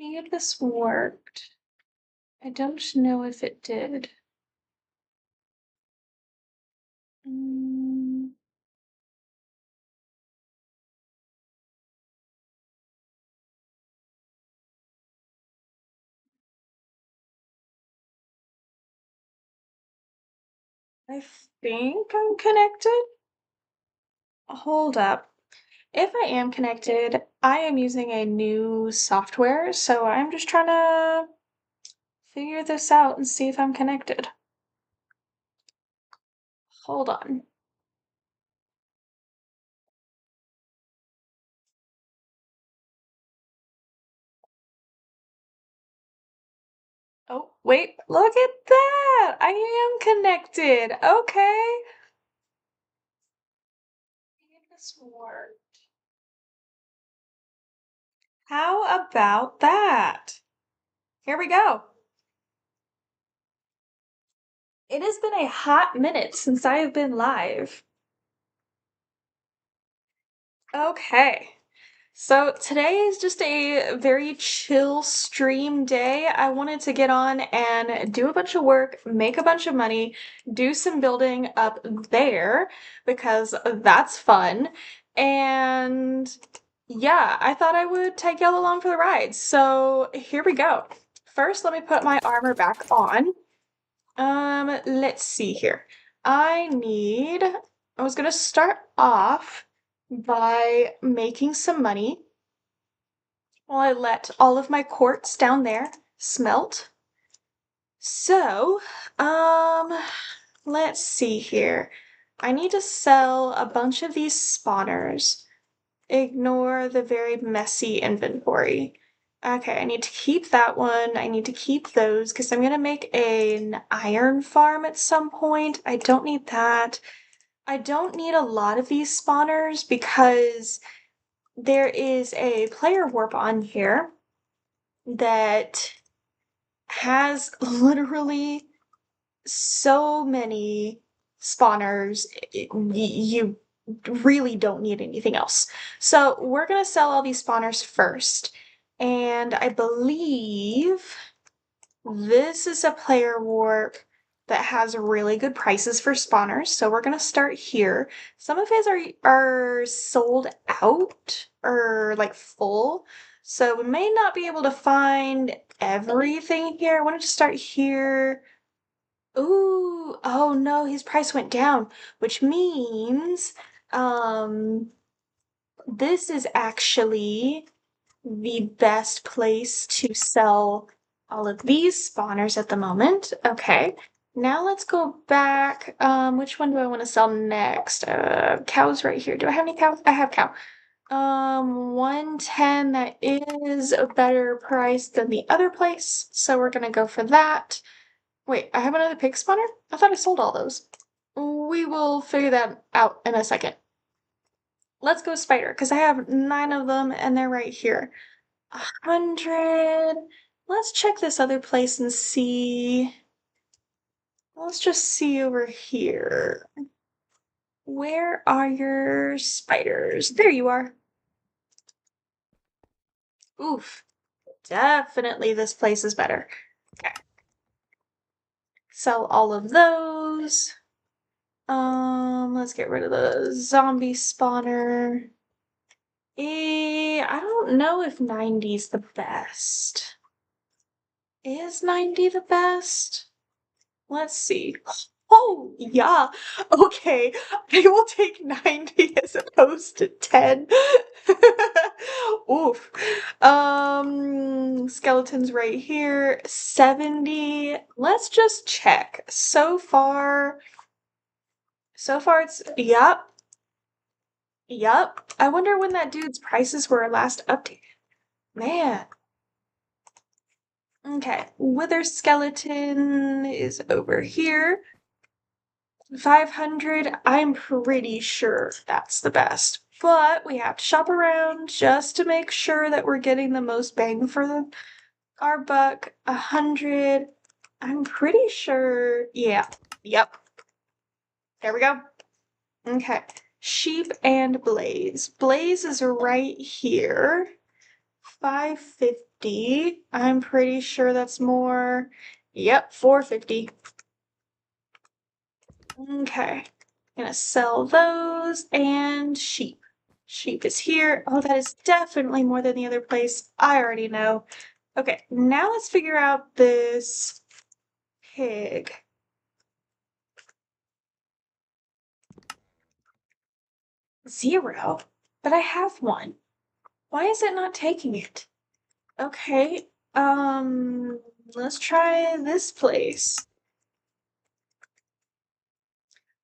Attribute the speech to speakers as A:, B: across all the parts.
A: See if this worked. I don't know if it did. Mm, I think I'm connected. Hold up. If I am connected, I am using a new software, so I'm just trying to figure this out and see if I'm connected. Hold on. Oh, wait, look at that! I am connected. Okay. Maybe this worked. How about that? Here we go. It has been a hot minute since I have been live. Okay. So today is just a very chill stream day. I wanted to get on and do a bunch of work, make a bunch of money, do some building up there because that's fun. And yeah, I thought I would take y'all along for the ride. So here we go. First, let me put my armor back on. Let's see here. I was gonna start off by making some money while I let all of my quartz down there smelt. So, um, let's see here. I need to sell a bunch of these spawners. Ignore the very messy inventory. Okay, I need to keep that one. I need to keep those because I'm gonna make an iron farm at some point. I don't need that. I don't need a lot of these spawners because there is a player warp on here that has literally so many spawners. You really don't need anything else. So we're gonna sell all these spawners first. And I believe this is a player warp that has really good prices for spawners. So we're gonna start here. Some of his are sold out or like full. So we may not be able to find everything here. I wanted to start here. Ooh, oh no, his price went down, which means um this is actually the best place to sell all of these spawners at the moment. Okay. Now let's go back. Which one do I want to sell next? Cows right here. Do I have any cows? I have cow. 110, that is a better price than the other place, so we're gonna go for that. Wait, I have another pig spawner? I thought I sold all those. We will figure that out in a second. Let's go spider, because I have 9 of them and they're right here. 100. Let's check this other place and see. Let's just see over here. Where are your spiders? There you are. Oof. Definitely this place is better. Okay. Sell all of those. Let's get rid of the zombie spawner. I don't know if 90's the best. Is 90 the best? Let's see. Oh, yeah. Okay. I will take 90 as opposed to 10. Oof. Skeletons right here. 70. Let's just check. So far it's, yep. Yep. I wonder when that dude's prices were last updated. Man. Okay. Wither skeleton is over here. 500. I'm pretty sure that's the best. But we have to shop around just to make sure that we're getting the most bang for our buck. 100. I'm pretty sure. Yeah. Yep. There we go. Okay. Sheep and Blaze. Blaze is right here. 550. I'm pretty sure that's more. Yep, 450. Okay. Gonna sell those and sheep. Sheep is here. Oh, that is definitely more than the other place. I already know. Okay, now let's figure out this pig. Zero? But I have one. Why is it not taking it? Okay, let's try this place.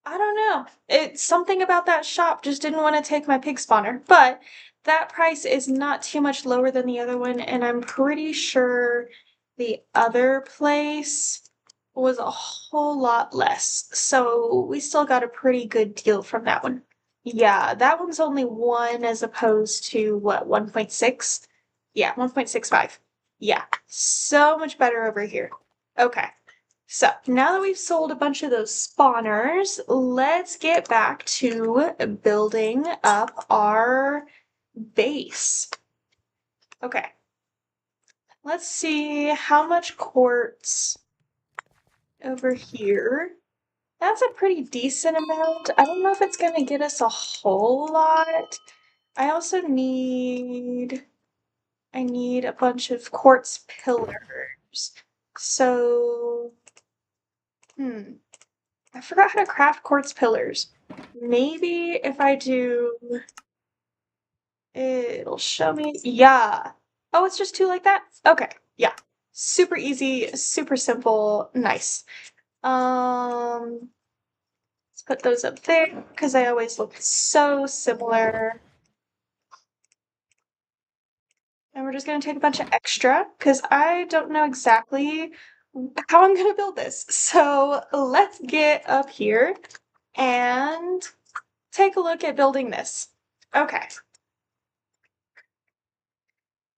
A: I don't know. It's something about that shop just didn't want to take my pig spawner, but that price is not too much lower than the other one, and I'm pretty sure the other place was a whole lot less. So we still got a pretty good deal from that one. Yeah, that one's only one as opposed to what, 1.6? Yeah, 1.65. Yeah, so much better over here. Okay. So now that we've sold a bunch of those spawners, let's get back to building up our base. Okay, let's see how much quartz over here. That's a pretty decent amount. I don't know if it's gonna get us a whole lot. I also I need a bunch of quartz pillars. So, I forgot how to craft quartz pillars. Maybe if I do, it'll show me. Yeah. Oh, it's just two like that? Okay. Yeah. Super easy, super simple, nice. Let's put those up there because I always look so similar. And we're just gonna take a bunch of extra because I don't know exactly how I'm gonna build this. So let's get up here and take a look at building this. Okay.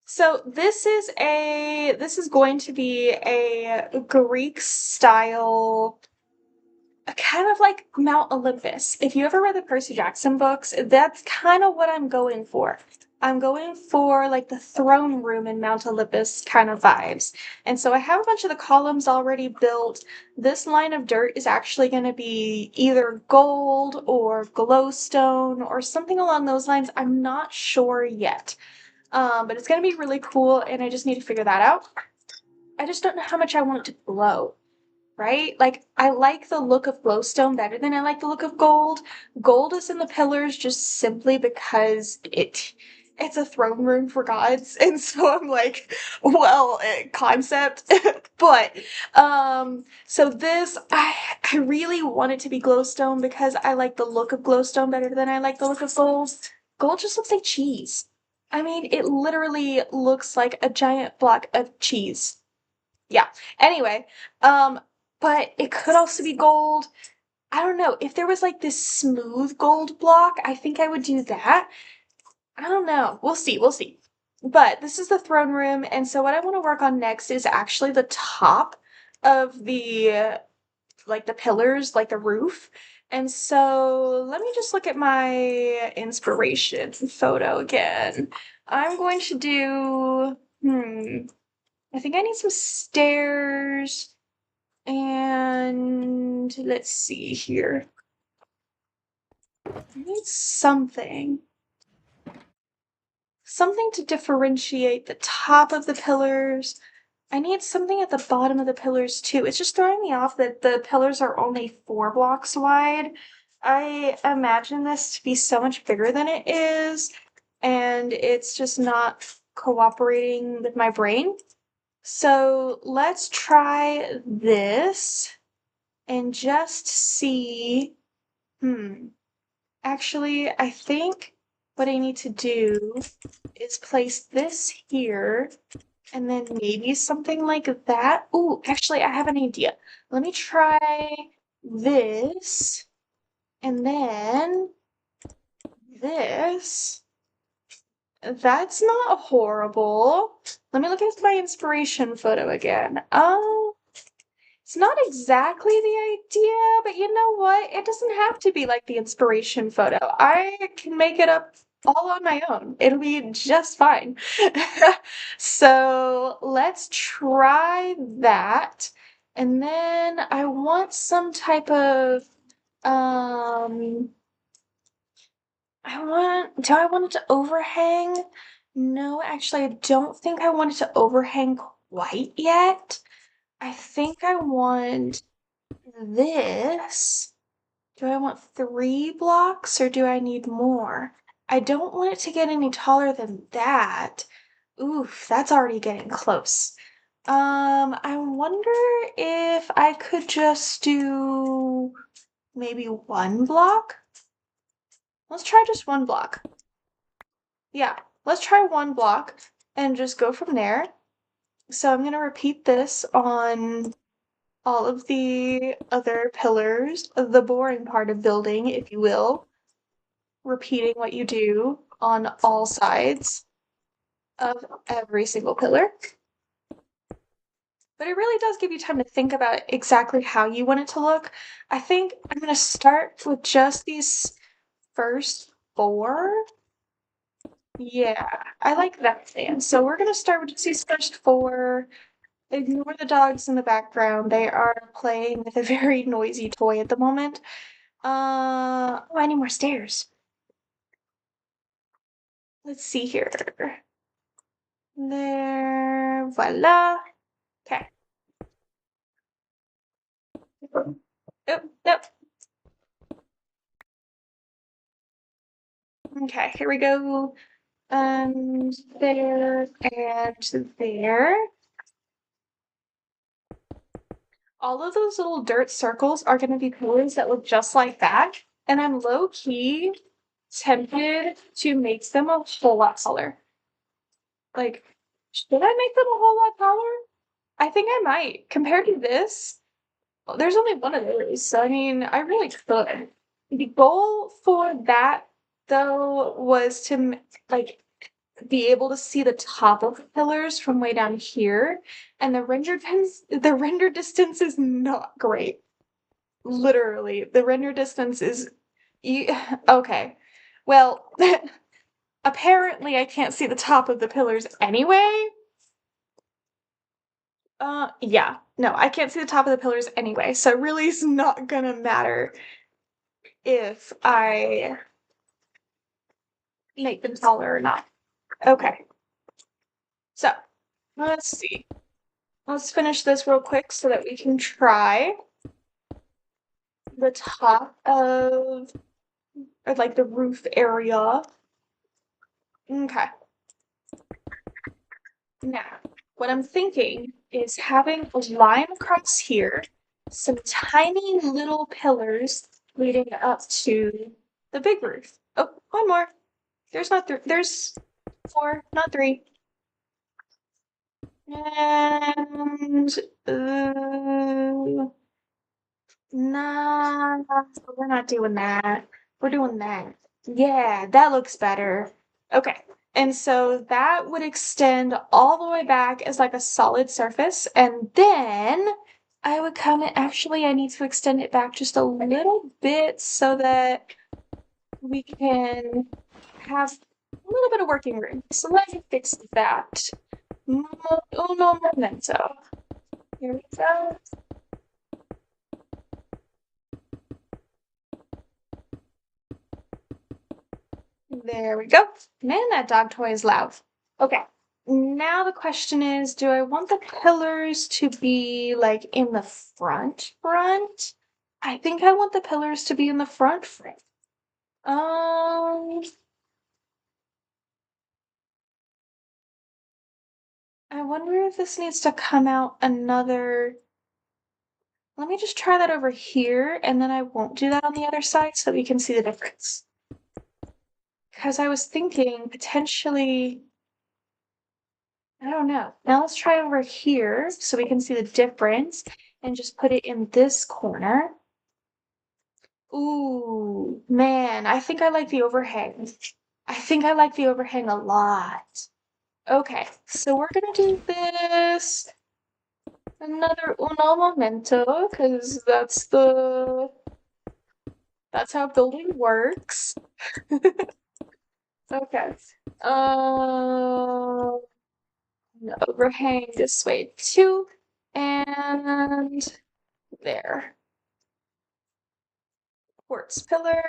A: So this is going to be a Greek style, kind of like Mount Olympus. If you ever read the Percy Jackson books, that's kind of what I'm going for. I'm going for like the throne room in Mount Olympus kind of vibes. And so I have a bunch of the columns already built. This line of dirt is actually going to be either gold or glowstone or something along those lines. I'm not sure yet. But it's gonna be really cool, and I just need to figure that out. I just don't know how much I want it to glow, right? Like, I like the look of glowstone better than I like the look of gold. Gold is in the pillars just simply because it's a throne room for gods, and so I'm like, well, concept. But so this I really want it to be glowstone because I like the look of glowstone better than I like the look of gold. Gold just looks like cheese. I mean, it literally looks like a giant block of cheese. Yeah. Anyway, but it could also be gold. I don't know. If there was like this smooth gold block, I think I would do that. I don't know. We'll see. We'll see. But this is the throne room, and so what I want to work on next is actually the top of the like the pillars, like the roof. And so let me just look at my inspiration photo again. I'm going to do, I think I need some stairs and let's see here. I need something. Something to differentiate the top of the pillars. I need something at the bottom of the pillars too. It's just throwing me off that the pillars are only 4 blocks wide. I imagine this to be so much bigger than it is, and it's just not cooperating with my brain. So let's try this and just see. Actually, I think what I need to do is place this here and then maybe something like that. Ooh, actually, I have an idea. Let me try this and then this. That's not horrible. Let me look at my inspiration photo again. It's not exactly the idea, but you know what? It doesn't have to be like the inspiration photo. I can make it up all on my own. It'll be just fine. So let's try that. And then I want some type of um do I want it to overhang? No, actually I don't think I want it to overhang quite yet. I think I want this. Do I want 3 blocks or do I need more? I don't want it to get any taller than that. Oof, that's already getting close. I wonder if I could just do maybe 1 block? Let's try just 1 block. Yeah, let's try 1 block and just go from there. So I'm gonna repeat this on all of the other pillars, the boring part of building, if you will. Repeating what you do on all sides of every single pillar. But it really does give you time to think about exactly how you want it to look. I think I'm going to start with just these first 4. Yeah, I like that plan. So we're going to start with just these first 4. Ignore the dogs in the background. They are playing with a very noisy toy at the moment. Oh, I need more stairs. Let's see here. There, voila. Okay. Yep, yep. Okay, here we go. And there and there. All of those little dirt circles are going to be pillars that look just like that. And I'm low key tempted to make them a whole lot taller. Like, should I make them a whole lot taller? I think I might. Compared to this, well, there's only one of those. So, I mean, I really could. The goal for that, though, was to, like, be able to see the top of the pillars from way down here, and the render distance is not great. Literally, the render distance is okay. Well, apparently I can't see the top of the pillars anyway. Yeah. No, I can't see the top of the pillars anyway, so it really is not gonna matter if I make them taller or not. Okay. So, let's see. Let's finish this real quick so that we can try the top of, or like the roof area. Okay. Now, what I'm thinking is having a line across here, some tiny little pillars leading up to the big roof. Oh, one more. There's not there's 4, not 3. And nah, we're not doing that. We're doing that. Yeah, that looks better. Okay. And so that would extend all the way back as like a solid surface. And then I would come and actually I need to extend it back just a little bit so that we can have a little bit of working room. So let me fix that. Uno momento. Here we go. There we go. Man, that dog toy is loud. Okay. Now the question is, do I want the pillars to be like in the front? I think I want the pillars to be in the front. Um, I wonder if this needs to come out another. Let me just try that over here, and then I won't do that on the other side so we can see the difference. Because I was thinking potentially, I don't know. Now let's try over here so we can see the difference and just put it in this corner. Ooh, man, I think I like the overhang. I think I like the overhang a lot. Okay, so we're gonna do this another uno momento, because that's how building works. Okay. Overhang this way too. And there. Quartz pillar.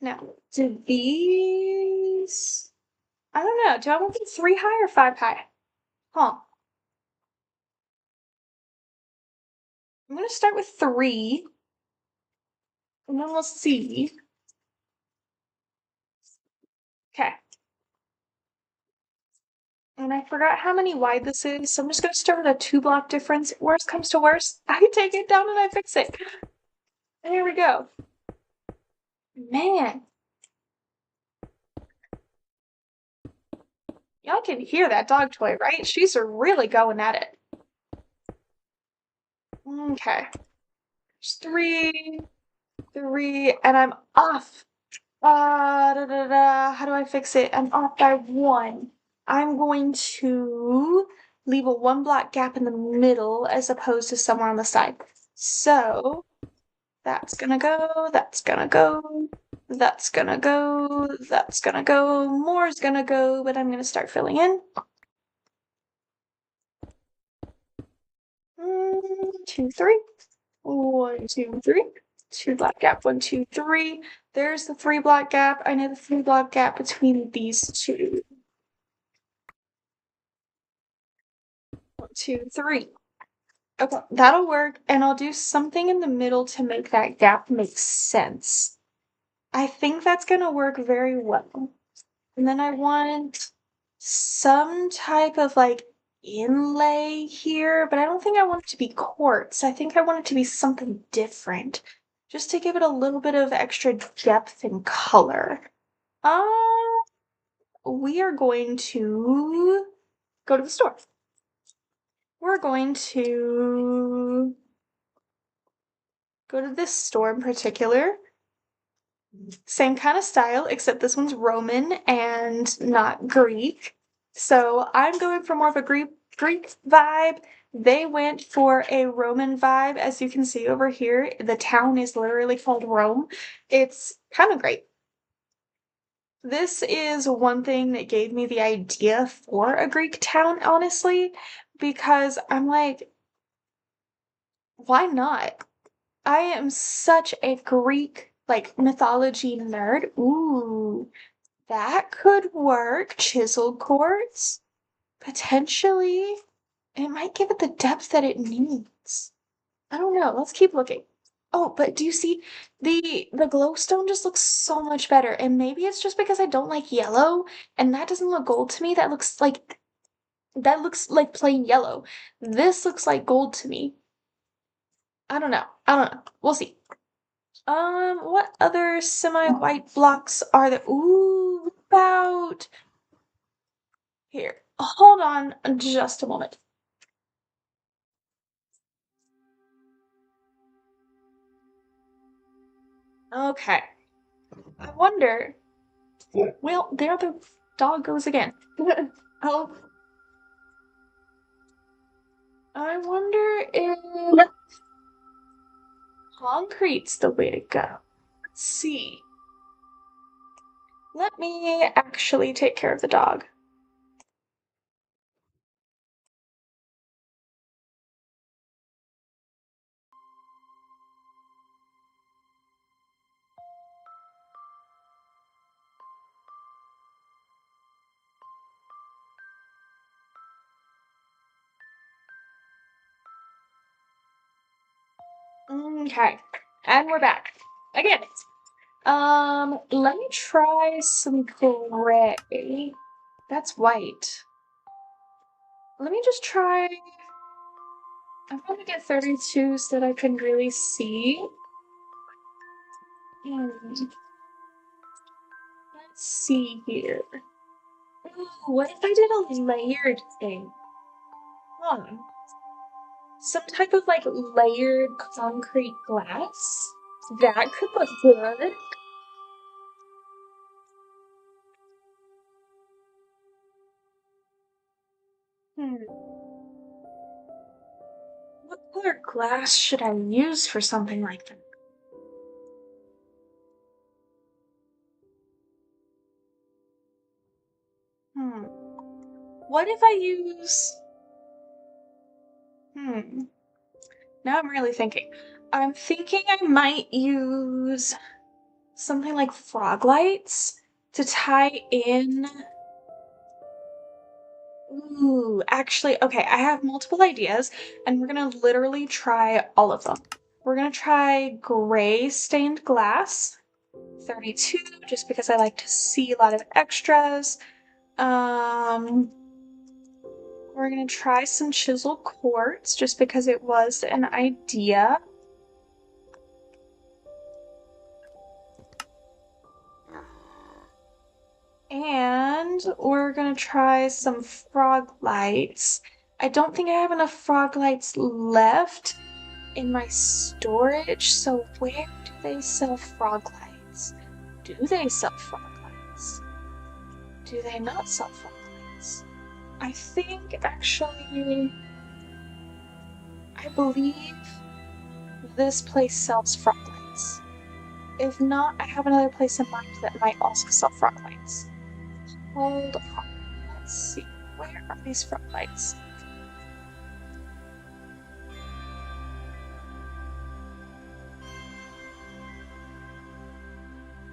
A: Now, do these... I don't know. Do I want them 3 high or 5 high? Huh. I'm gonna start with 3. And then we'll see. Okay. And I forgot how many wide this is, so I'm just gonna start with a 2-block difference. Worst comes to worst, I take it down and I fix it. And here we go. Man. Y'all can hear that dog toy, right? She's really going at it. Okay. Just 3, 3, and I'm off. How do I fix it? I'm off by 1. I'm going to leave a 1-block gap in the middle as opposed to somewhere on the side. So that's gonna go, that's gonna go, that's gonna go, that's gonna go, more's gonna go, but I'm gonna start filling in. 2, 3. 1, 2, 3. 2-block gap, 1, 2, 3. There's the 3-block gap. I know the 3-block gap between these two. 1, 2, 3. Okay, that'll work, and I'll do something in the middle to make that gap make sense. I think that's gonna work very well. And then I want some type of like inlay here, but I don't think I want it to be quartz. I think I want it to be something different, just to give it a little bit of extra depth and color. We are going to go to the store. We're going to go to this store in particular. Same kind of style, except this one's Roman and not Greek. So I'm going for more of a Greek vibe. They went for a Roman vibe. As you can see over here, the town is literally called Rome. It's kind of great. This is one thing that gave me the idea for a Greek town, honestly, because I'm like, why not? I am such a Greek, like, mythology nerd. Ooh, that could work. Chiseled quartz? Potentially. It might give it the depth that it needs. I don't know. Let's keep looking. Oh, but do you see the glowstone just looks so much better. And maybe it's just because I don't like yellow, and that doesn't look gold to me. That looks like plain yellow. This looks like gold to me. I don't know. I don't know. We'll see. What other semi-white blocks are there? Ooh, what about here. Hold on just a moment. Okay. I wonder. Well, there the dog goes again. Oh, I wonder if concrete's the way to go. Let's see. Let me actually take care of the dog. Okay. And we're back. Again. Let me try some gray. That's white. Let me just try. I'm gonna get 32 so that I can really see. Let's see here. Ooh, what if I did a layered thing? Huh. Some type of like layered concrete glass? That could look good. Hmm. What color glass should I use for something like that? What if I use... Now I'm really thinking. I'm thinking I might use something like frog lights to tie in. Ooh, actually, okay, I have multiple ideas, and we're gonna literally try all of them. We're gonna try gray stained glass, 32, just because I like to see a lot of extras. We're gonna try some chisel quartz, just because it was an idea. And we're gonna try some frog lights. I don't think I have enough frog lights left in my storage, so where do they sell frog lights? Do they sell frog lights? Do they not sell frog lights? I think actually, I believe this place sells frog lights. If not, I have another place in mind that might also sell frog lights. Hold on. Let's see. Where are these frog lights?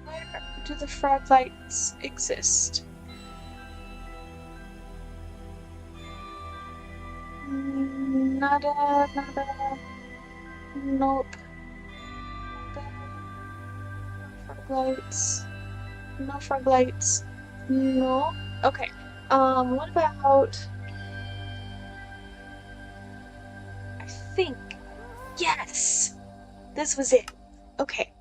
A: Where do the frog lights exist? Nada, nada. Nope. No frog lights. No frog lights. No. Okay. What about... I think... Yes! This was it. Okay.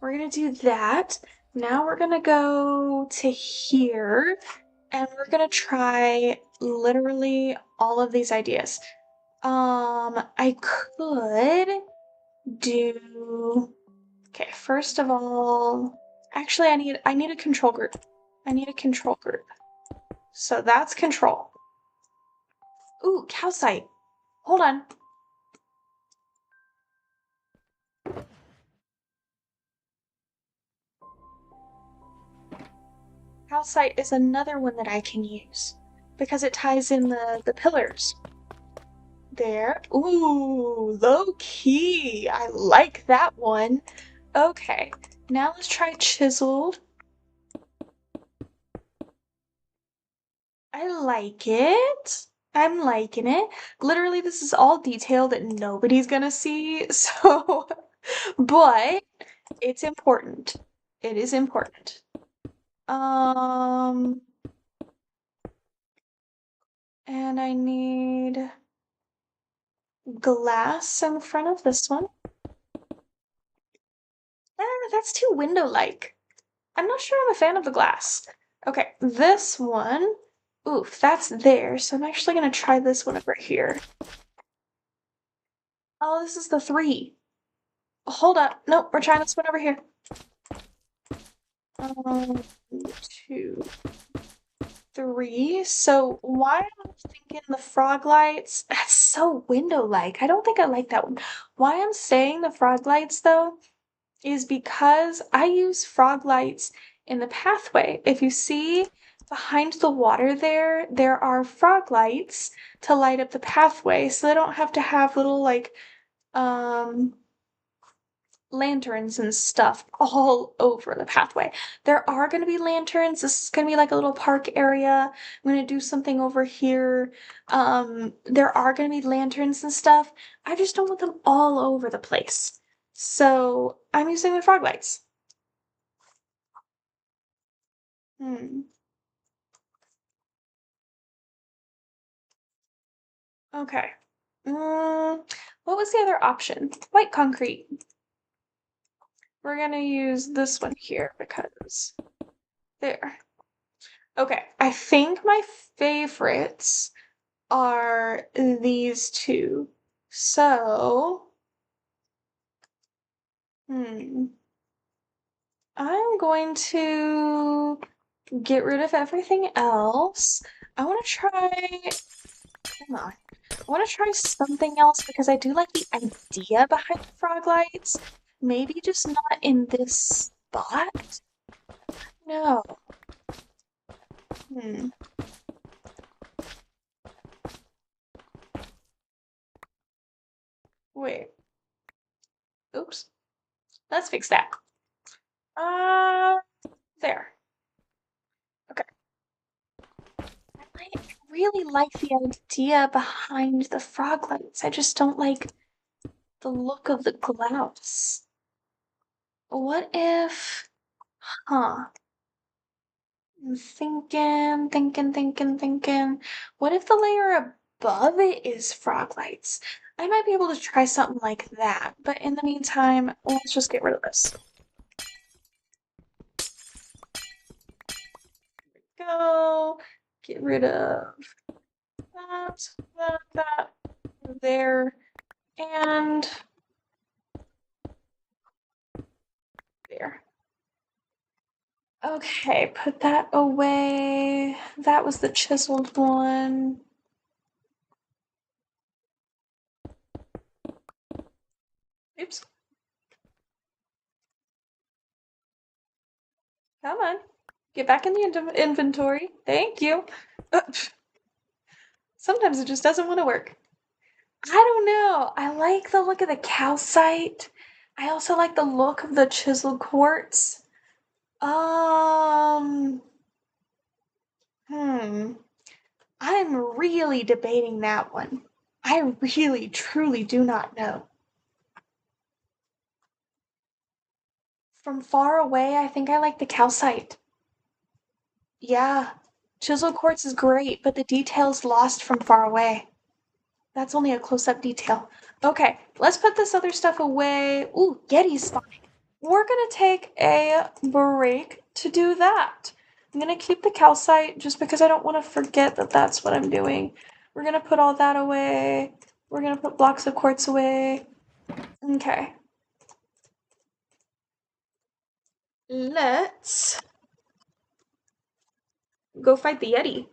A: We're gonna do that. Now we're gonna go to here, and we're gonna try literally all of these ideas. I could do... Okay, first of all... Actually, I need a control group. I need a control group. So that's control. Ooh, calcite. Hold on. Calcite is another one that I can use because it ties in the pillars. There. Ooh, low key. I like that one. Okay, now let's try chiseled. I like it. I'm liking it. Literally, this is all detail that nobody's gonna see, so... But it's important. It is important. And I need glass in front of this one. That's too window-like. I'm not sure I'm a fan of the glass. Okay, this one. Oof, that's there, so I'm actually gonna try this one over here. Oh, this is the 3. Hold up. Nope, we're trying this one over here. 2, 3. So why am I thinking the frog lights? That's so window-like. I don't think I like that one. Why I'm saying the frog lights, though, is because I use frog lights in the pathway. If you see behind the water there are frog lights to light up the pathway, so they don't have to have little, like, lanterns and stuff all over the pathway. There are going to be lanterns. This is going to be like a little park area. I'm going to do something over here. There are going to be lanterns and stuff. I just don't want them all over the place. So I'm using the frog lights. Okay. What was the other option? White concrete. We're gonna use this one here because there. Okay, I think my favorites are these two. So, I'm going to get rid of everything else. I want to try, hold on. I want to try something else because I do like the idea behind the frog lights. Maybe just not in this spot? No. let's fix that. There. Okay. I really like the idea behind the frog lights. I just don't like the look of the glass. What if, huh? I'm thinking. What if the layer above it is frog lights? I might be able to try something like that, but in the meantime, let's just get rid of this. Go. Get rid of that, there, and there. Okay, put that away. That was the chiseled one. Oops. Come on. Get back in the inventory. Thank you. Sometimes it just doesn't want to work. I don't know. I like the look of the calcite. I also like the look of the chiseled quartz. I'm really debating that one. I really, truly do not know. From far away, I think I like the calcite. Yeah, chisel quartz is great, but the detail's lost from far away. That's only a close-up detail. Okay, let's put this other stuff away. Ooh, Yeti's fine. We're gonna take a break to do that. I'm gonna keep the calcite just because I don't want to forget that that's what I'm doing. We're gonna put all that away. We're gonna put blocks of quartz away. Okay. Let's go fight the Yeti.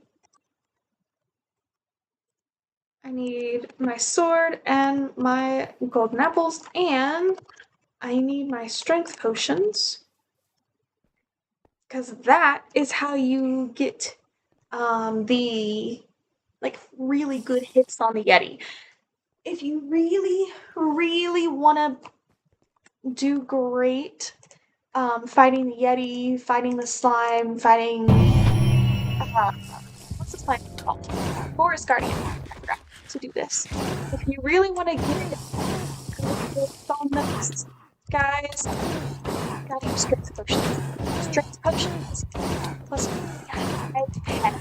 A: I need my sword and my golden apples, and I need my strength potions. Because that is how you get the like really good hits on the Yeti. If you really, really want to do great fighting the Yeti, fighting the slime, fighting what's the slime called? Forest Guardian. I forgot to do this. If you really want to get good on those guys, gotta use strength potions. Strength potions plus 5 pet,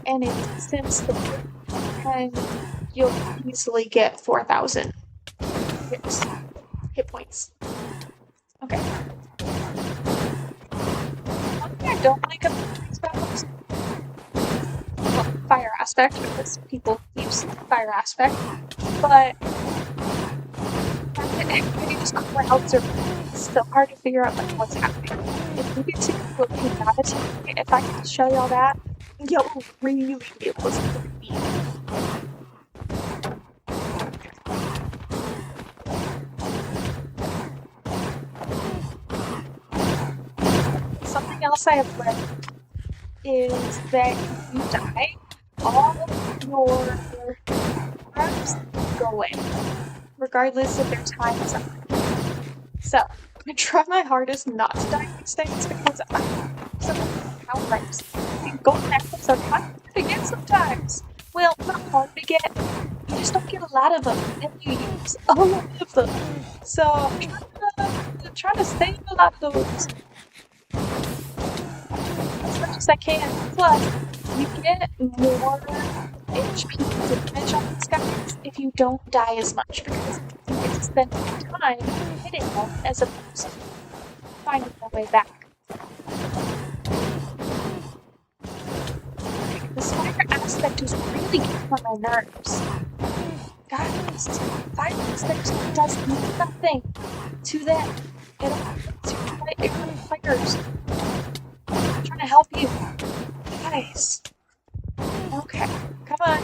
A: and it's since the and you'll easily get 4,000 hit points. Okay. One thing I don't like about these battles, well, fire aspect, because people use fire aspect, but everybody just crowds around. It's so hard to figure out like what's happening. If you get to look at it, if I can show y'all that, you'll really be able to see what I mean. Something else I have learned is that if you die, all of your arms go away, regardless of their time is up. So, I try my hardest not to die these things because how right. Golden apples are hard to get sometimes. Well, not hard to get. You just don't get a lot of them, and you use a lot of them. So, I'm trying to save a lot of those as much as I can. Plus, you get more HP damage on these guys if you don't die as much because you get to spend more time hitting them as opposed to finding their way back. This fire aspect is really getting on my nerves. Guys, fire aspect does nothing to them. It only fires. I'm trying to help you. Guys. Okay, come on.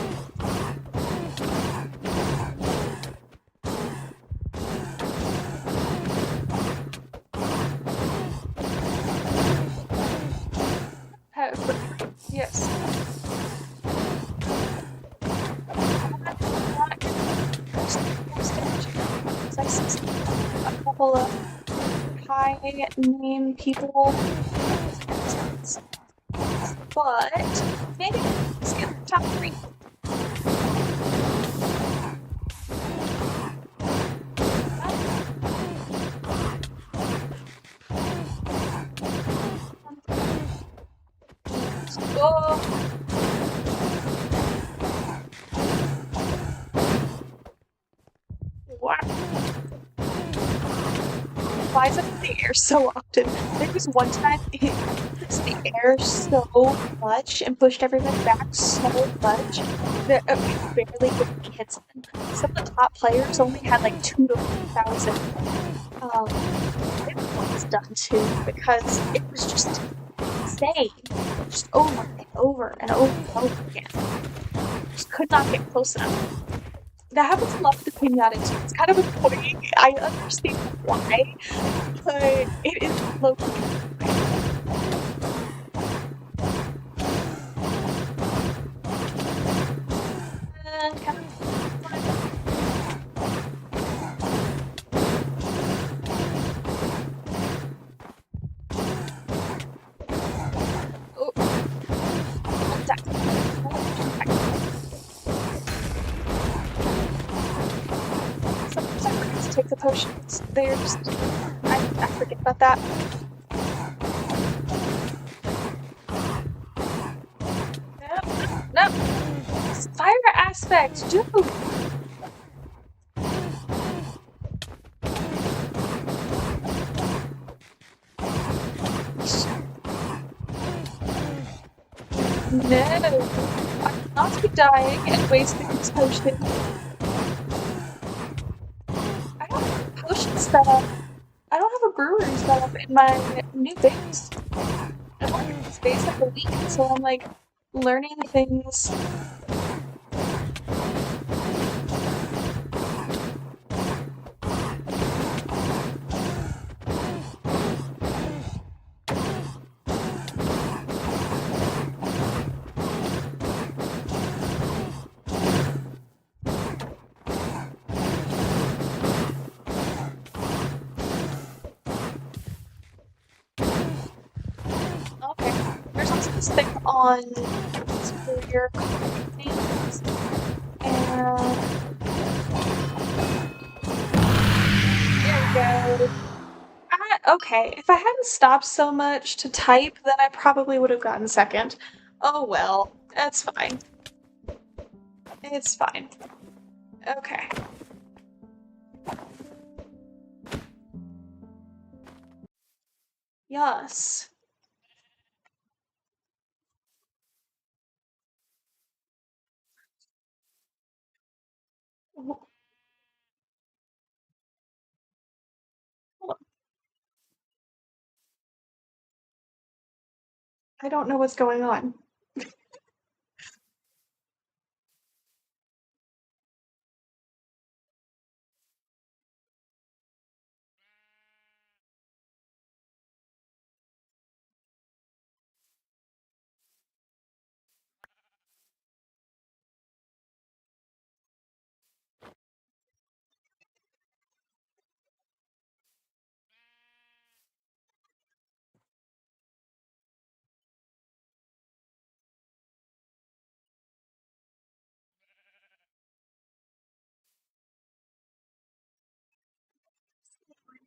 A: Yes. A couple of I name people, but maybe skip the top three. Go. Wow. Flies up in the air so often. There was one time it flies in the air so much and pushed everybody back so much that it barely hits them. Some of the top players only had like 2 to 3,000 hit done too because it was just insane. Just over and over and over and over again. Just could not get close enough. That happens a lot with the pinata too. It's kind of annoying. I understand why, but it is low key kind of oh, attack. Sometimes I forget to take the potions. They're just I forget about that. No, no. Fire aspect, dude. No, I'm not be dying and wasting this potion. I don't have potions set up. I don't have a brewery set up in my new base. I've only been in this base like a week, so I'm like learning things. Okay. There's also this thing on Superior things, and there we go. Okay, if I hadn't stopped so much to type, then I probably would have gotten second. Oh well, that's fine. It's fine. Okay. Yes. Hold on. I don't know what's going on.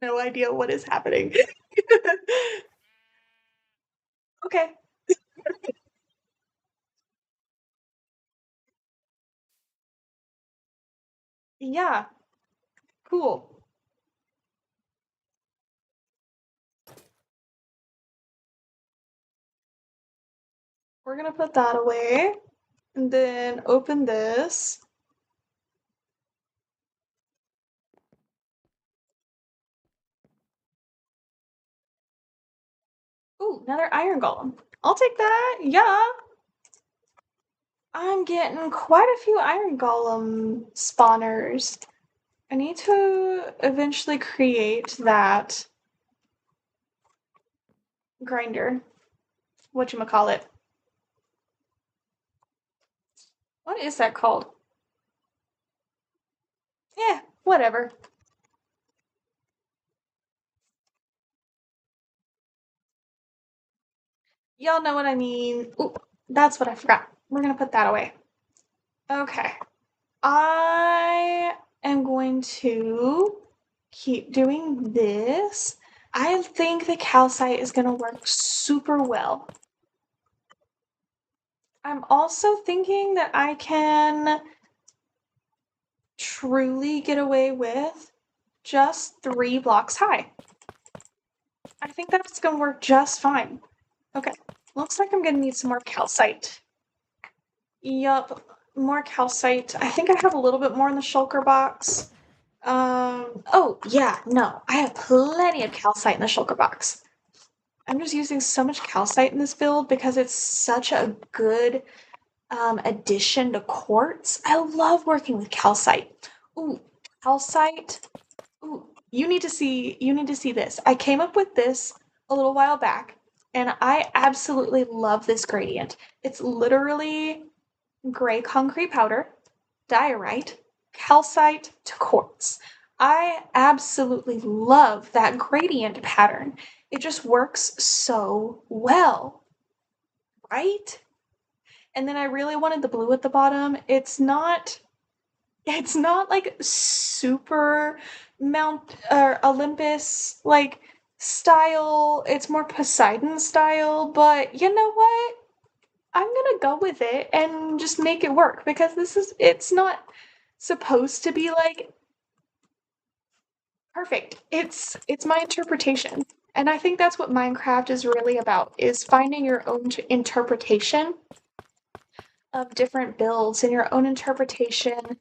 A: No idea what is happening. Okay. Yeah. Cool. We're gonna put that away and then open this. Ooh, another iron golem. I'll take that. Yeah. I'm getting quite a few iron golem spawners. I need to eventually create that grinder. Whatchamacallit. What is that called? Yeah, whatever. Y'all know what I mean. Ooh, that's what I forgot. We're gonna put that away. Okay. I am going to keep doing this. I think the calcite is gonna work super well. I'm also thinking that I can truly get away with just 3 blocks high. I think that's gonna work just fine. Okay, looks like I'm gonna need some more calcite. Yup, more calcite. I think I have a little bit more in the shulker box. Oh, yeah, no, I have plenty of calcite in the shulker box. I'm just using so much calcite in this build because it's such a good addition to quartz. I love working with calcite. Ooh, calcite. Ooh, you need to see this. I came up with this a little while back and I absolutely love this gradient. It's literally gray concrete powder, diorite, calcite to quartz. I absolutely love that gradient pattern. It just works so well, right? And then I really wanted the blue at the bottom. It's not like super Mount or Olympus like style. It's more Poseidon style, but you know what? I'm gonna go with it and just make it work because it's not supposed to be like perfect. It's my interpretation. And I think that's what Minecraft is really about, is finding your own interpretation of different builds and your own interpretation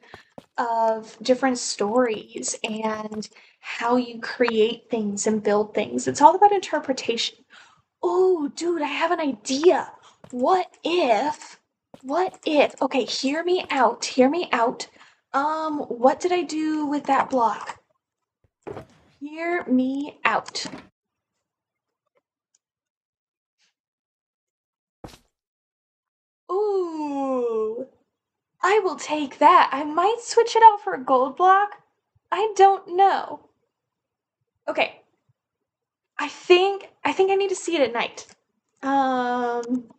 A: of different stories and how you create things and build things. It's all about interpretation. Oh, dude, I have an idea. What if, okay, hear me out. What did I do with that block? Hear me out. Ooh, I will take that. I might switch it out for a gold block. I don't know. Okay, I think I need to see it at night. Um,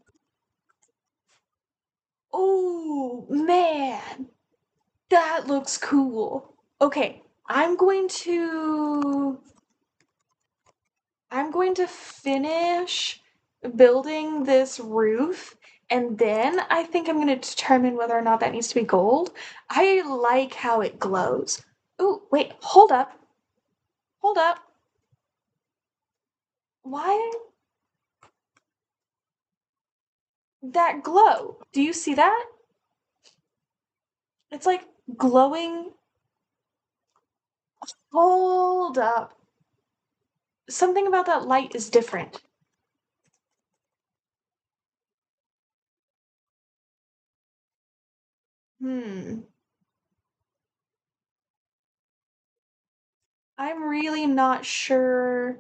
A: oh man, that looks cool. Okay, I'm going to finish building this roof and then I think I'm going to determine whether or not that needs to be gold. I like how it glows. Oh, wait, hold up. Hold up. Why that glow? Do you see that? It's like glowing. Hold up. Something about that light is different. Hmm. I'm really not sure.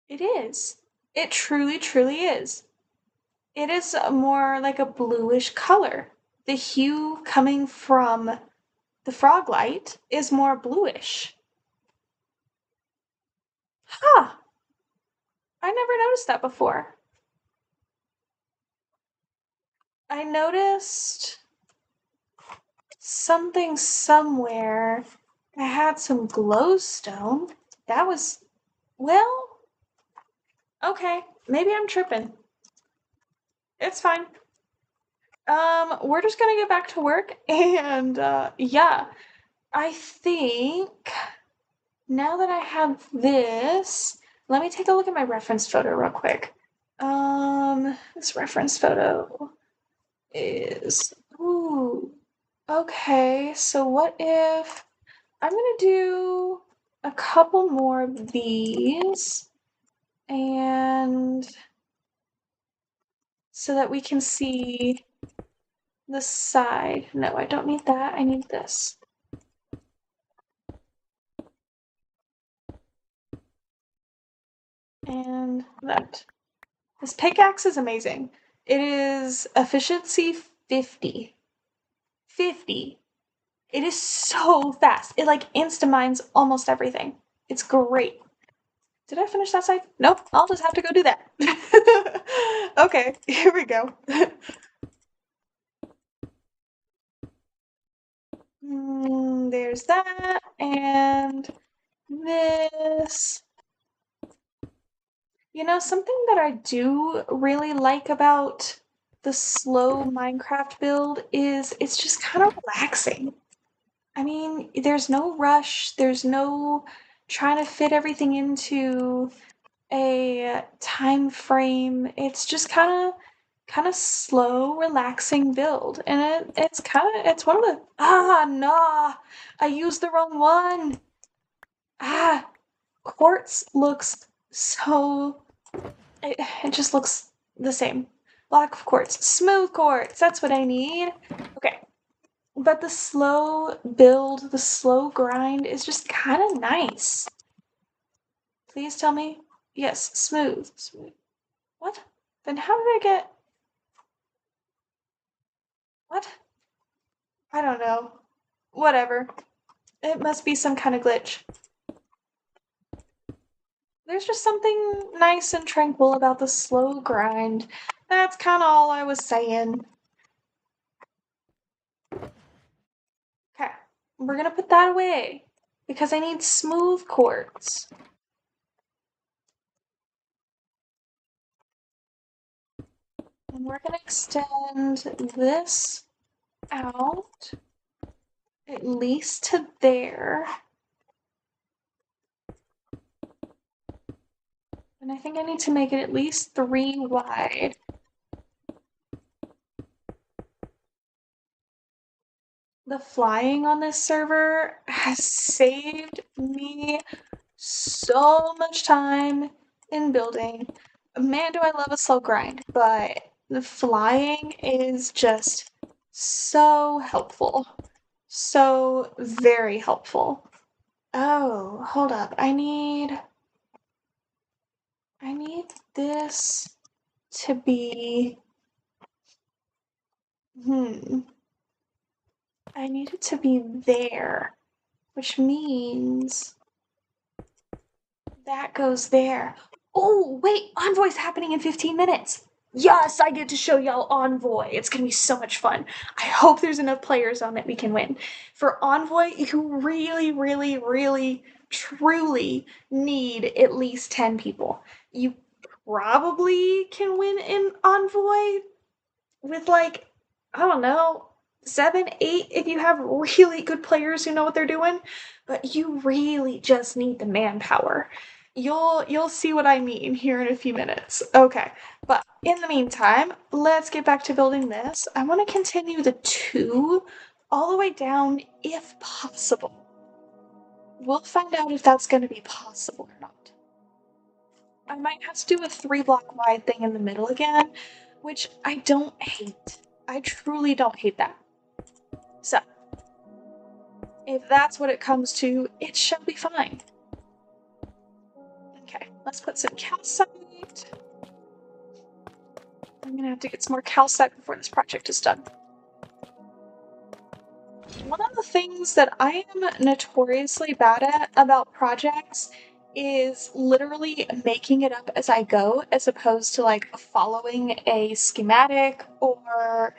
A: It is. It truly, truly is. It is more like a bluish color. The hue coming from the frog light is more bluish. Huh. I never noticed that before. I noticed something somewhere. I had some glowstone. That was, well, okay. Maybe I'm tripping. It's fine. We're just gonna get back to work and yeah. I think now that I have this, let me take a look at my reference photo real quick. This reference photo is, ooh, okay, so what if I'm gonna do a couple more of these and so that we can see the side. No, I don't need that. I need this. And that. This pickaxe is amazing. It is efficiency 50. 50. It is so fast. It like insta-mines almost everything. It's great. Did I finish that side? Nope. I'll just have to go do that. Okay, here we go. There's that, and this. You know, something that I do really like about the slow Minecraft build is it's just kind of relaxing. I mean, there's no rush, there's no trying to fit everything into a time frame. It's just kind of slow, relaxing build. And it's one of the nah, I used the wrong one. Ah, quartz looks so it just looks the same. Black quartz, smooth quartz, that's what I need. Okay. But the slow build, the slow grind is just kind of nice. Please tell me. Yes, smooth. Smooth. What? Then how did I get. What? I don't know. Whatever. It must be some kind of glitch. There's just something nice and tranquil about the slow grind. That's kind of all I was saying. Okay, we're gonna put that away because I need smooth quartz. And we're gonna extend this out at least to there. And I think I need to make it at least 3 wide. The flying on this server has saved me so much time in building. Man, do I love a slow grind, but the flying is just so helpful. So very helpful. Oh, hold up. I need this to be I need it to be there, which means that goes there. Oh, wait, Envoy's happening in 15 minutes. Yes, I get to show y'all Envoy. It's gonna be so much fun. I hope there's enough players on that we can win. For Envoy, you really, really, really, truly need at least 10 people. You probably can win in Envoy with like, I don't know, 7, 8 if you have really good players who know what they're doing, but you really just need the manpower. You'll see what I mean here in a few minutes. Okay, but in the meantime, let's get back to building this. I want to continue the 2 all the way down if possible. We'll find out if that's going to be possible or not. I might have to do a 3 block wide thing in the middle again, which I don't hate. I truly don't hate that. So, if that's what it comes to, it shall be fine. Okay, let's put some calcite. I'm gonna have to get some more calcite before this project is done. One of the things that I am notoriously bad at about projects is literally making it up as I go, as opposed to like following a schematic or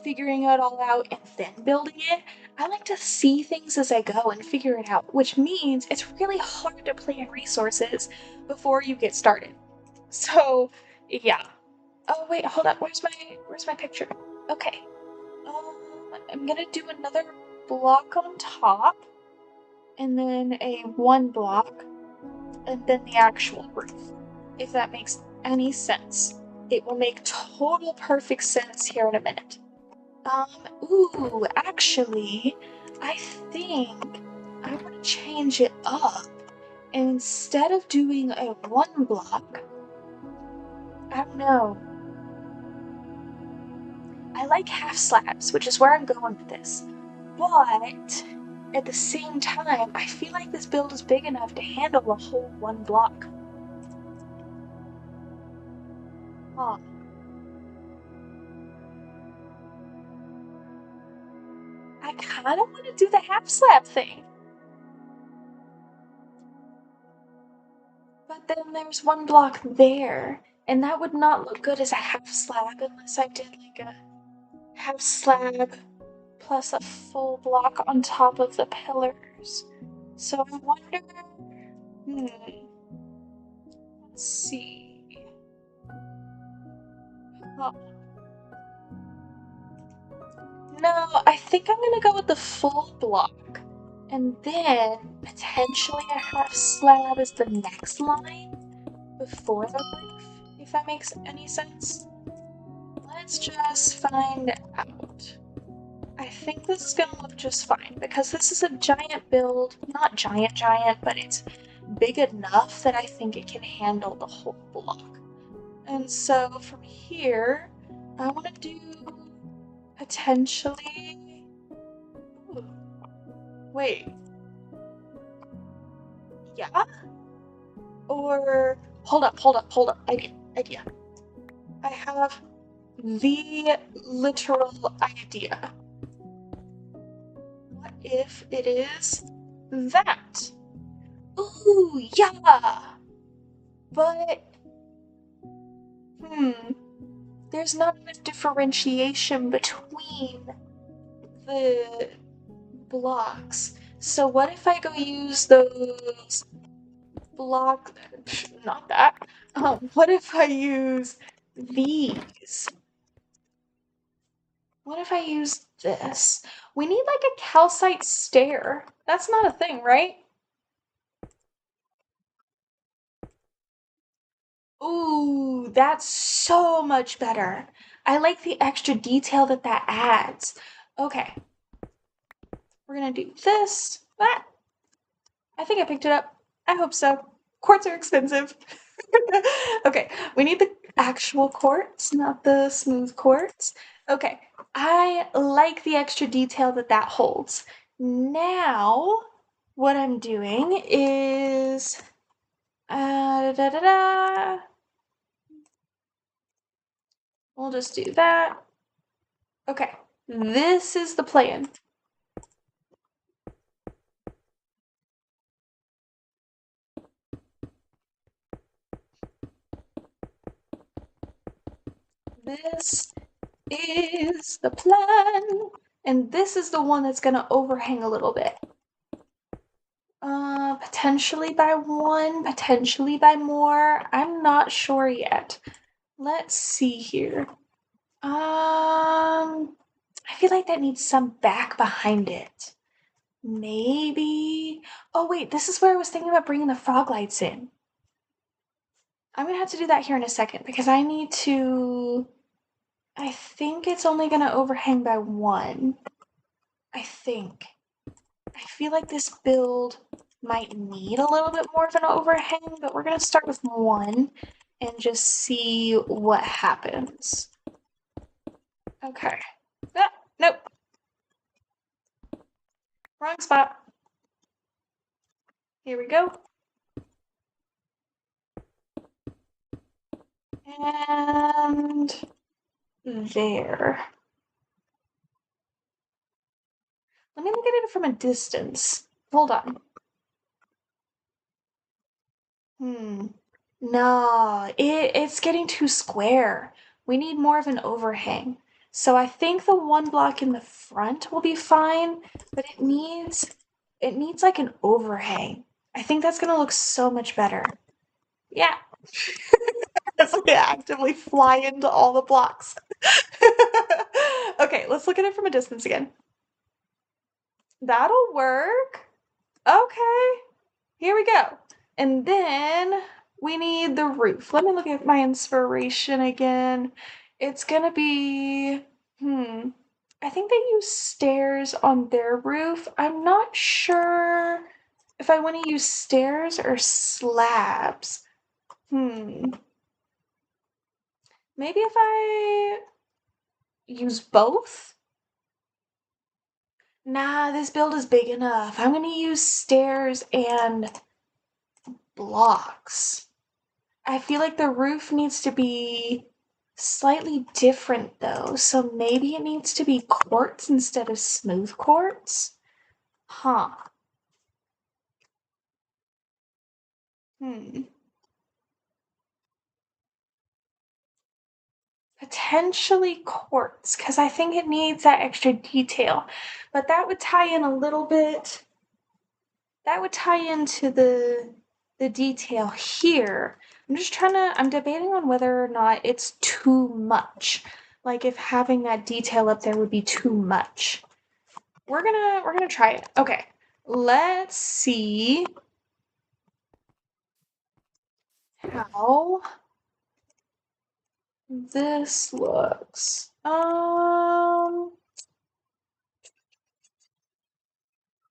A: figuring it all out and then building it. I like to see things as I go and figure it out, which means it's really hard to plan resources before you get started. So, yeah. Oh wait, hold up. Where's my picture? Okay. I'm gonna do another block on top, and then a 1 block, and then the actual roof. If that makes any sense. It will make total perfect sense here in a minute. Actually, I think I want to change it up. And instead of doing a 1 block, I don't know. I like half slabs, which is where I'm going with this. But at the same time, I feel like this build is big enough to handle a whole 1 block. Huh. I I don't want to do the half slab thing. But then there's one block there, and that would not look good as a half slab unless I did like a half slab plus a full block on top of the pillars. So I wonder, let's see. Oh. No, I think I'm gonna go with the full block. And then potentially a half slab is the next line before the roof, if that makes any sense. Let's just find out. I think this is gonna look just fine because this is a giant build. Not giant, but it's big enough that I think it can handle the whole block. And so from here, I want to do potentially. Ooh, wait. Yeah? Or hold up. Idea. I have the literal idea. What if it is that? Ooh, yeah! But, there's not enough differentiation between the blocks. So what if I go use those block, not that. What if I use these? What if I use this? We need like a calcite stair. That's not a thing, right? Ooh, that's so much better. I like the extra detail that that adds. Okay, we're gonna do this. Ah, I think I picked it up. I hope so. Quartz are expensive. Okay, we need the actual quartz, not the smooth quartz. Okay, I like the extra detail that that holds. Now, what I'm doing is. Da, da, da. We'll just do that. Okay, this is the plan. This is the plan. And this is the one that's gonna overhang a little bit. Potentially by one, potentially by more. I'm not sure yet. Let's see here. I feel like that needs some back behind it. Maybe. Oh, wait, this is where I was thinking about bringing the frog lights in. I'm gonna have to do that here in a second because I need to. I think it's only gonna overhang by one. I think. I feel like this build might need a little bit more of an overhang, but we're gonna start with one and just see what happens. Okay. Ah, nope. Wrong spot. Here we go. And there. Let me look at it from a distance. Hold on. No, it's getting too square. We need more of an overhang. So I think the one block in the front will be fine, but it needs like an overhang. I think that's gonna look so much better. Yeah. As we actively fly into all the blocks. Okay, let's look at it from a distance again. That'll work. Okay. Here we go. And then we need the roof. Let me look at my inspiration again. It's gonna be, I think they use stairs on their roof. I'm not sure if I want to use stairs or slabs. Maybe if I use both? Nah, this build is big enough. I'm gonna use stairs and blocks. I feel like the roof needs to be slightly different though, so maybe it needs to be quartz instead of smooth quartz? Huh. Hmm. Potentially quartz, because I think it needs that extra detail. But that would tie in a little bit. That would tie into the detail here. I'm debating on whether or not it's too much. Like if having that detail up there would be too much. We're gonna try it. Okay. Let's see how this looks.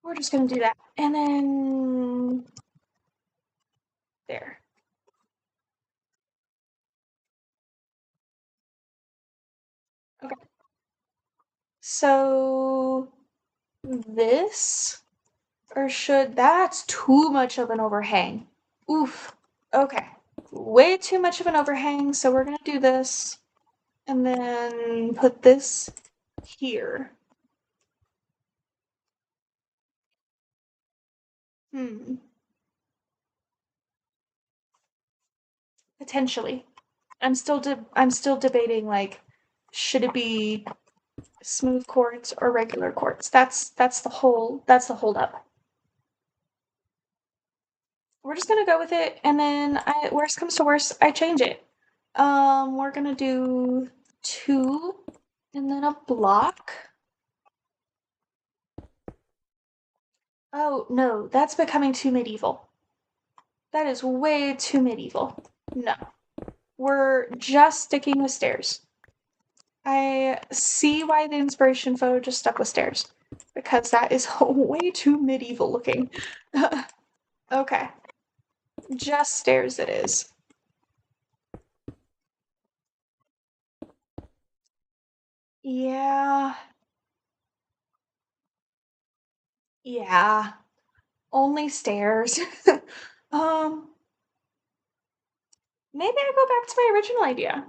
A: We're just gonna do that. And then there. Okay. So this, or should that's too much of an overhang. Oof. Okay. Way too much of an overhang, so we're gonna do this and then put this here. Hmm. Potentially. I'm still debating like should it be smooth quartz or regular quartz? That's the hold up. We're just gonna go with it, and then worst comes to worst, I change it. We're gonna do two, and then a block. Oh no, that's becoming too medieval. That is way too medieval. No, we're just sticking with stairs. I see why the inspiration photo just stuck with stairs, because that is way too medieval looking. Okay, just stairs it is. Yeah, yeah, only stairs. um, Maybe I go back to my original idea.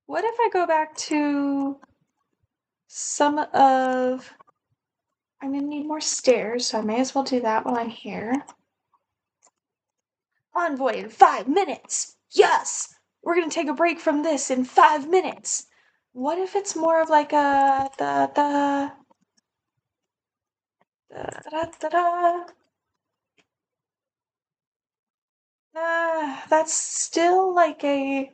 A: What if I go back to some of... I'm gonna need more stairs, so I may as well do that while I'm here. Envoy in 5 minutes! Yes! We're gonna take a break from this in 5 minutes! What if it's more of like a... That's still like a...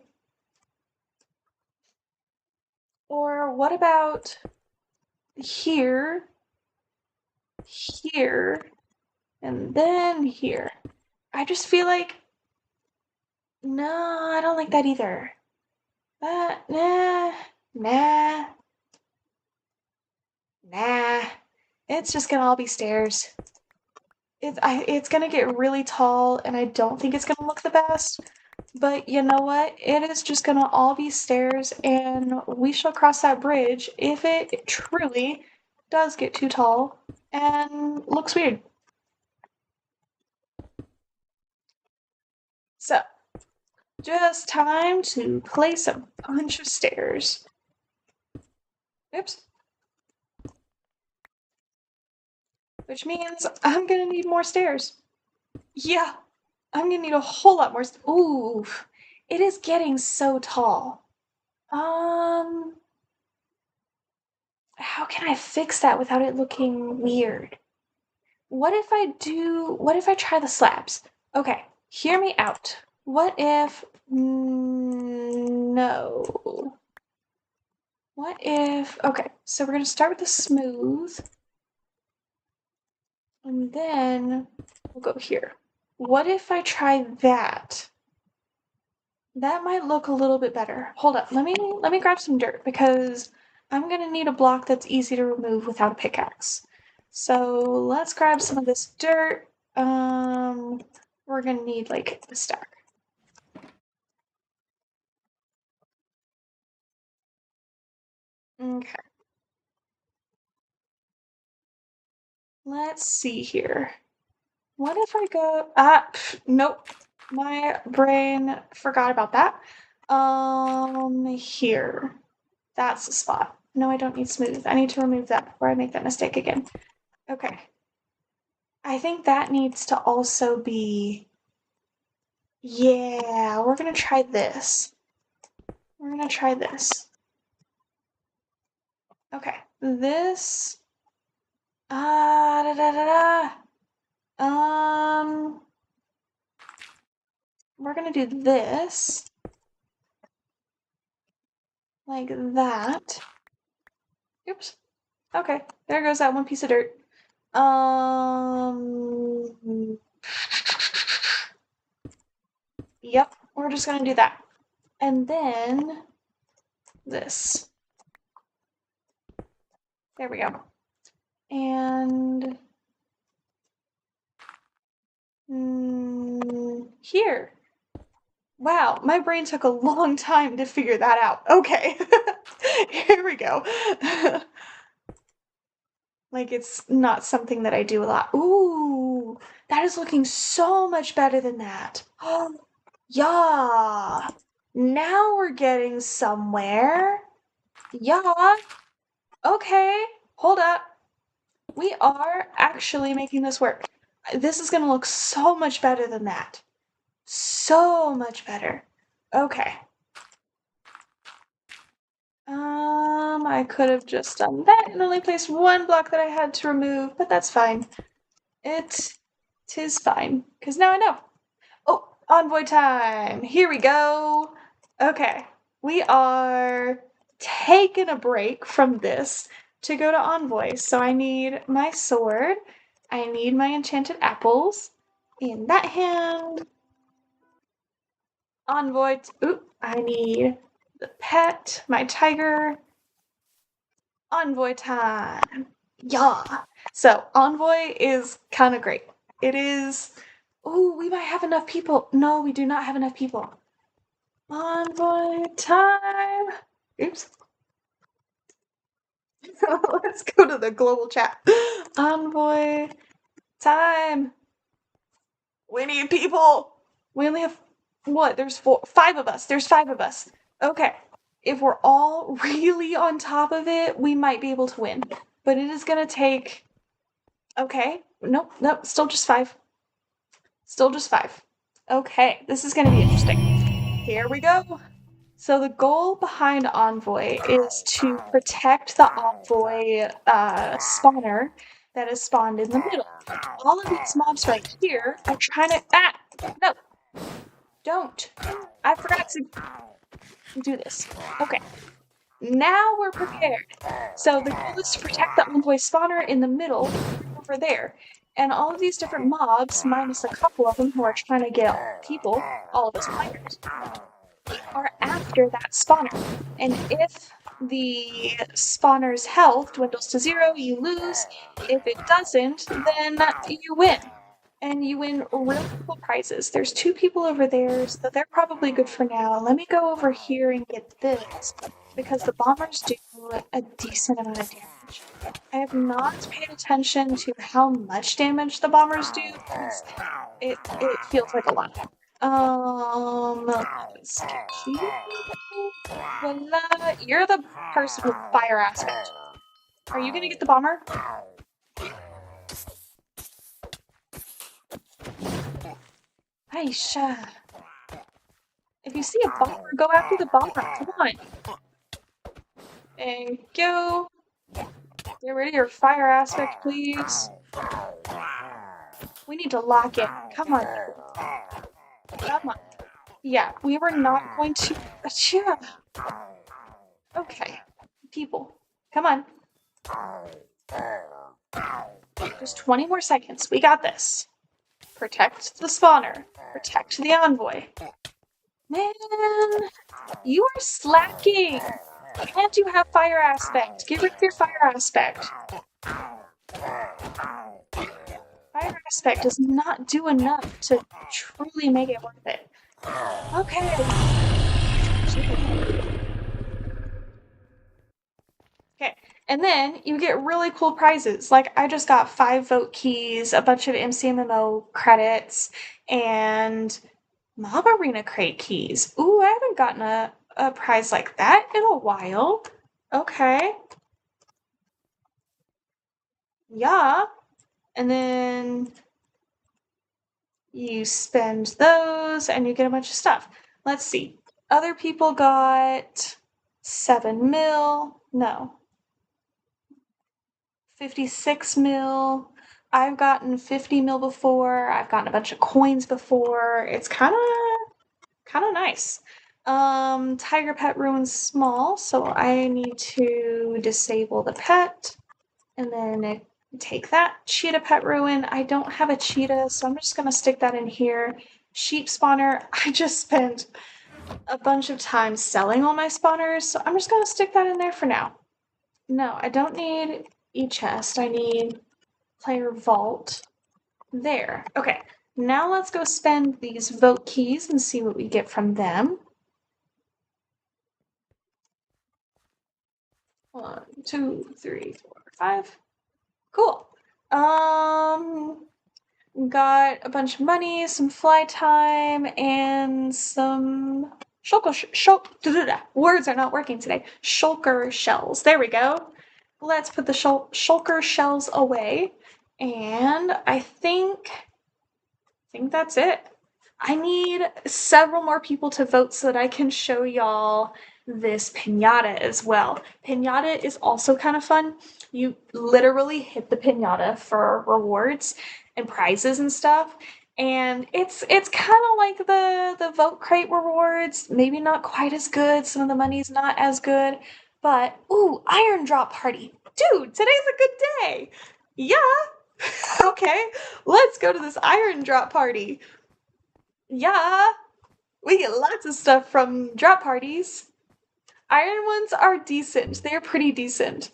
A: Or what about here, here, and then here? I just feel like... No, I don't like that either. Nah, nah, nah. It's just gonna all be stairs. It's gonna get really tall, and I don't think it's gonna look the best. But you know what? It is just gonna all be stairs, and we shall cross that bridge if it truly does get too tall and looks weird. So, just time to place a bunch of stairs. Oops. Which means I'm gonna need more stairs. Yeah, I'm gonna need a whole lot more. Ooh, it is getting so tall. Um, how can I fix that without it looking weird? What if I try the slabs? Okay, hear me out. What if, no. What if, okay, so we're gonna start with the smooth, and then we'll go here. What if I try that? That might look a little bit better. Hold up, let me grab some dirt because I'm gonna need a block that's easy to remove without a pickaxe. So let's grab some of this dirt. We're gonna need like a stack. Okay. Let's see here. What if I go, nope. My brain forgot about that. Here. That's the spot. No, I don't need smooth. I need to remove that before I make that mistake again. Okay. I think that needs to also be... Yeah, we're gonna try this. We're gonna try this. Okay, this... da da da da. We're gonna do this. Like that. Oops. Okay, there goes that one piece of dirt. Yep, we're just gonna do that. And then this. There we go. And here. Wow, my brain took a long time to figure that out. Okay, here we go. Like, it's not something that I do a lot. Ooh, that is looking so much better than that. Oh, yeah. Now we're getting somewhere. Yeah. Okay, hold up. We are actually making this work. This is gonna look so much better than that. So much better. Okay. I could have just done that and only placed one block that I had to remove, but that's fine. Tis fine, because now I know. Oh, envoy time! Here we go! Okay, we are taking a break from this to go to envoy. So I need my sword, I need my enchanted apples in that hand. Envoy, I need the pet, my tiger. Envoy time. Yeah. So envoy is kind of great. It is. Oh, we might have enough people. No, we do not have enough people. Envoy time. Oops. Let's go to the global chat. Envoy time. We need people. We only have what? There's 5 of us. There's 5 of us. Okay. If we're all really on top of it, we might be able to win. But it is gonna take... Okay. Nope, still just 5. Still just 5. Okay, this is gonna be interesting. Here we go. So the goal behind Envoy is to protect the Envoy spawner that is spawned in the middle. All of these mobs right here are trying to... No! Don't! I forgot to do this. Okay. Now we're prepared. So the goal is to protect the envoy spawner in the middle, over there. And all of these different mobs, minus a couple of them who are trying to get people, all of us players, are after that spawner. And if the spawner's health dwindles to 0, you lose. If it doesn't, then you win. And you win really cool prizes. There's 2 people over there, so they're probably good for now. Let me go over here and get this, because the bombers do a decent amount of damage. I have not paid attention to how much damage the bombers do, because it feels like a lot. Let's get you. Voila. You're the person with fire aspect. Are you gonna get the bomber? Aisha. If you see a bomber, go after the bomber. Come on. And go. Get rid of your fire aspect, please. We need to lock in. Come on. Come on. Yeah, we were not going to... Yeah. Okay. People. Come on. Just 20 more seconds. We got this. Protect the spawner. Protect the envoy. Man, you are slacking. Can't you have fire aspect? Get rid of your fire aspect. Fire aspect does not do enough to truly make it worth it. Okay. Okay, and then you get really cool prizes. Like, I just got 5 vote keys, a bunch of MCMMO credits, and Mob Arena crate keys. Ooh, I haven't gotten a prize like that in a while. Okay. Yeah. And then you spend those and you get a bunch of stuff. Let's see. Other people got 7 mil. No. 56 mil. I've gotten 50 mil before. I've gotten a bunch of coins before. It's kind of nice. Tiger pet ruins small, so I need to disable the pet and then take that. Cheetah pet ruin. I don't have a cheetah, so I'm just gonna stick that in here. Sheep spawner. I just spent a bunch of time selling all my spawners, so I'm just gonna stick that in there for now. No, I don't need e-chest. I need player vault. There. Okay. Now let's go spend these vote keys and see what we get from them. 1, 2, 3, 4, 5. Cool. Got a bunch of money, some fly time, and some words are not working today. Shulker shells. There we go. Let's put the shulker shells away. And I think that's it. I need several more people to vote so that I can show y'all this pinata as well. Pinata is also kind of fun. You literally hit the pinata for rewards and prizes and stuff. And it's kind of like the vote crate rewards. Maybe not quite as good. Some of the money's not as good. But, ooh, iron drop party. Dude, today's a good day. Yeah. Okay, let's go to this iron drop party. Yeah, we get lots of stuff from drop parties. Iron ones are decent. They're pretty decent.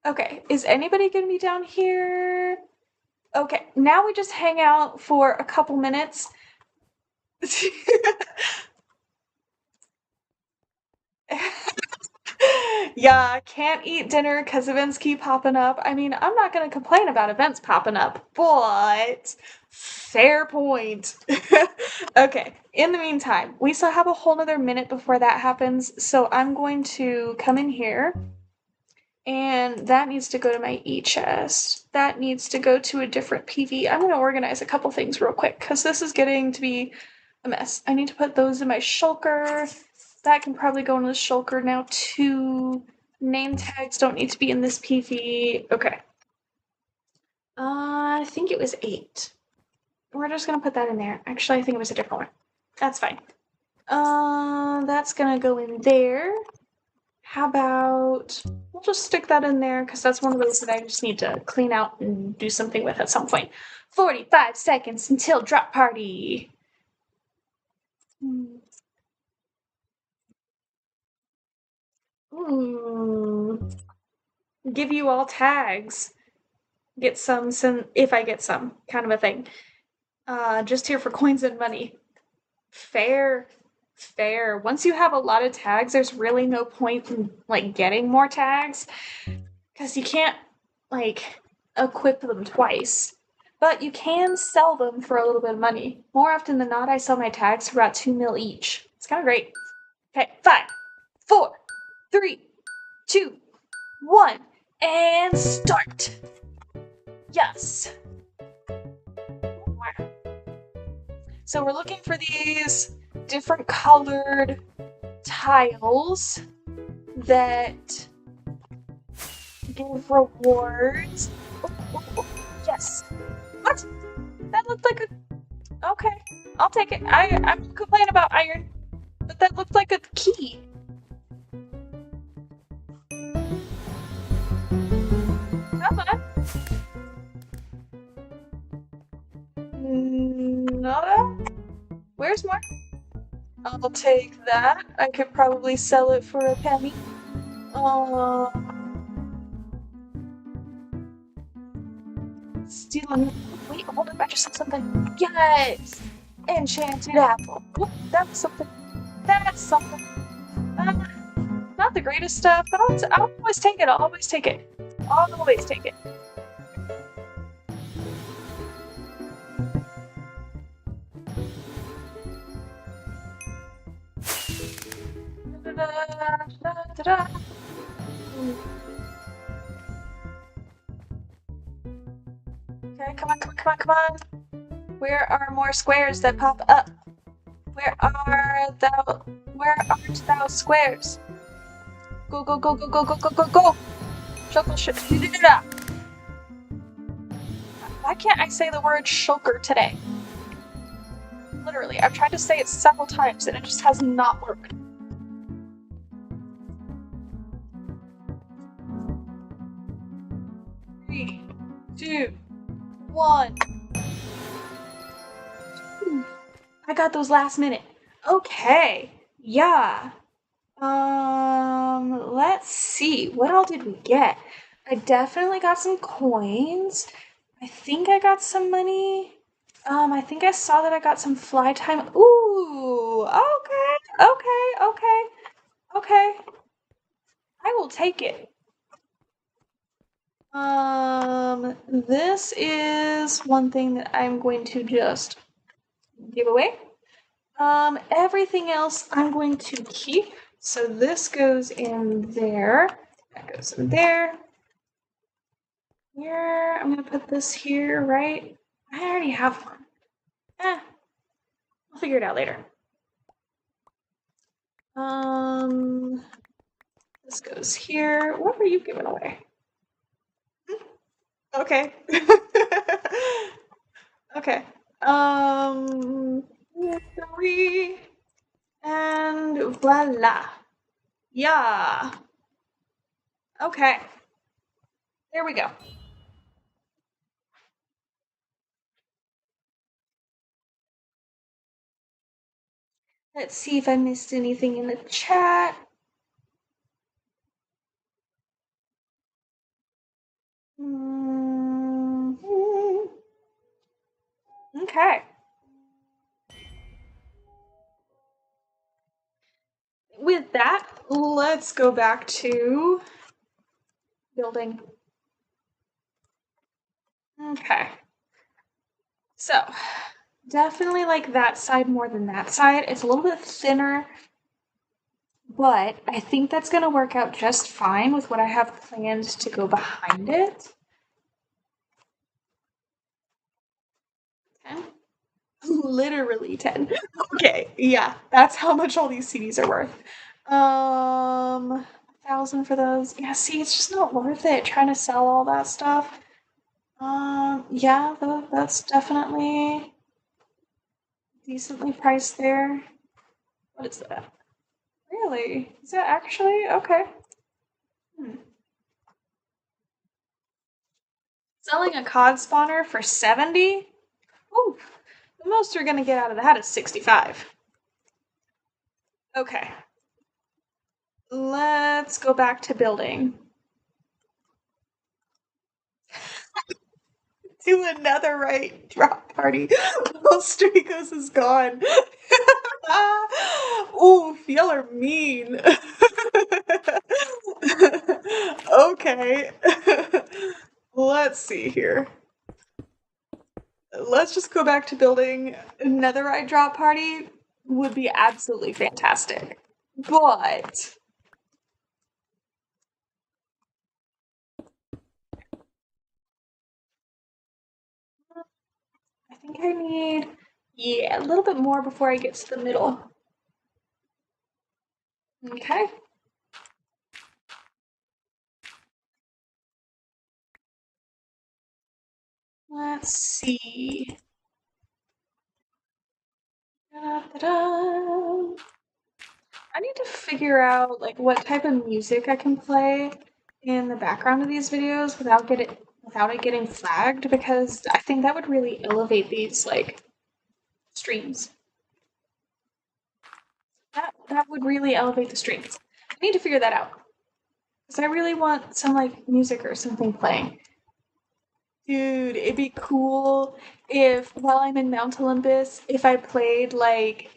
A: Okay, is anybody gonna be down here? Okay, now we just hang out for a couple minutes. Yeah, can't eat dinner because events keep popping up. I mean, I'm not gonna complain about events popping up, but fair point. Okay, in the meantime, we still have a whole nother minute before that happens, so I'm going to come in here, and that needs to go to my e-chest. That needs to go to a different PV. I'm gonna organize a couple things real quick, because this is getting to be a mess. I need to put those in my shulker. That can probably go in the shulker now too. Name tags don't need to be in this PV. Okay. I think it was 8. We're just gonna put that in there. Actually, I think it was a different one. That's fine. That's gonna go in there. How about we'll just stick that in there because that's one of those that I just need to clean out and do something with at some point. 45 seconds until drop party. Ooh. Give you all tags. Get some if I get some, kind of a thing. Just here for coins and money. Fair. Fair. Once you have a lot of tags, there's really no point in like getting more tags. Because you can't like equip them twice. But you can sell them for a little bit of money. More often than not, I sell my tags for about 2 mil each. It's kind of great. Okay, 5, 4, 3, 2, 1, and start. Yes. So we're looking for these different colored tiles that give rewards. Yes. What? That looked like a... Okay. I'll take it. I'm complaining about iron, but that looked like a key. Come on. No. Where's more? I'll take that. I could probably sell it for a penny. Stealing. Wait, hold up, I just saw something. Yes! Enchanted apple. Whoop, that was something. That's something. Not the greatest stuff, but I'll always take it. I'll always take it. I'll always take it. Okay, come on, come on, come on, come on. Where are more squares that pop up? Where art thou squares? Go, go, go, go, go, go, go, go, go! Shulker, why can't I say the word shulker today? Literally, I've tried to say it several times and it just has not worked. Three, two, one. I got those last minute. Okay, yeah. Let's see. What all did we get? I definitely got some coins. I think I got some money. I think I saw that I got some fly time. Ooh, okay, okay, okay, okay. I will take it. This is one thing that I'm going to just give away. Everything else I'm going to keep. So this goes in there. That goes in there. Here, I'm gonna put this here, right? I already have one. I'll figure it out later. This goes here. What were you giving away? Okay. Okay. 3 and voila. Yeah. Okay. There we go. Let's see if I missed anything in the chat. Okay. With that, let's go back to building. Okay. So, definitely like that side more than that side. It's a little bit thinner, but I think that's going to work out just fine with what I have planned to go behind it. 10? Literally 10. Okay, yeah, that's how much all these CDs are worth. 1,000 for those. Yeah, see, it's just not worth it trying to sell all that stuff. Yeah, that's definitely decently priced there. What is that? Really? Is that actually? Okay. Selling a cod spawner for 70? Ooh, the most you're gonna get out of that is 65. Okay. Let's go back to building. Do another right drop party while Strikos is gone. Ooh, y'all are mean. Okay. Let's see here. Let's just go back to building. Netherite drop party would be absolutely fantastic. But I think I need, yeah, a little bit more before I get to the middle. Okay. Let's see. Da-da-da-da. I need to figure out like what type of music I can play in the background of these videos without it getting flagged, because I think that would really elevate these like streams. That would really elevate the streams. I need to figure that out. Because I really want some like music or something playing. Dude, it'd be cool if while I'm in Mount Olympus, if I played like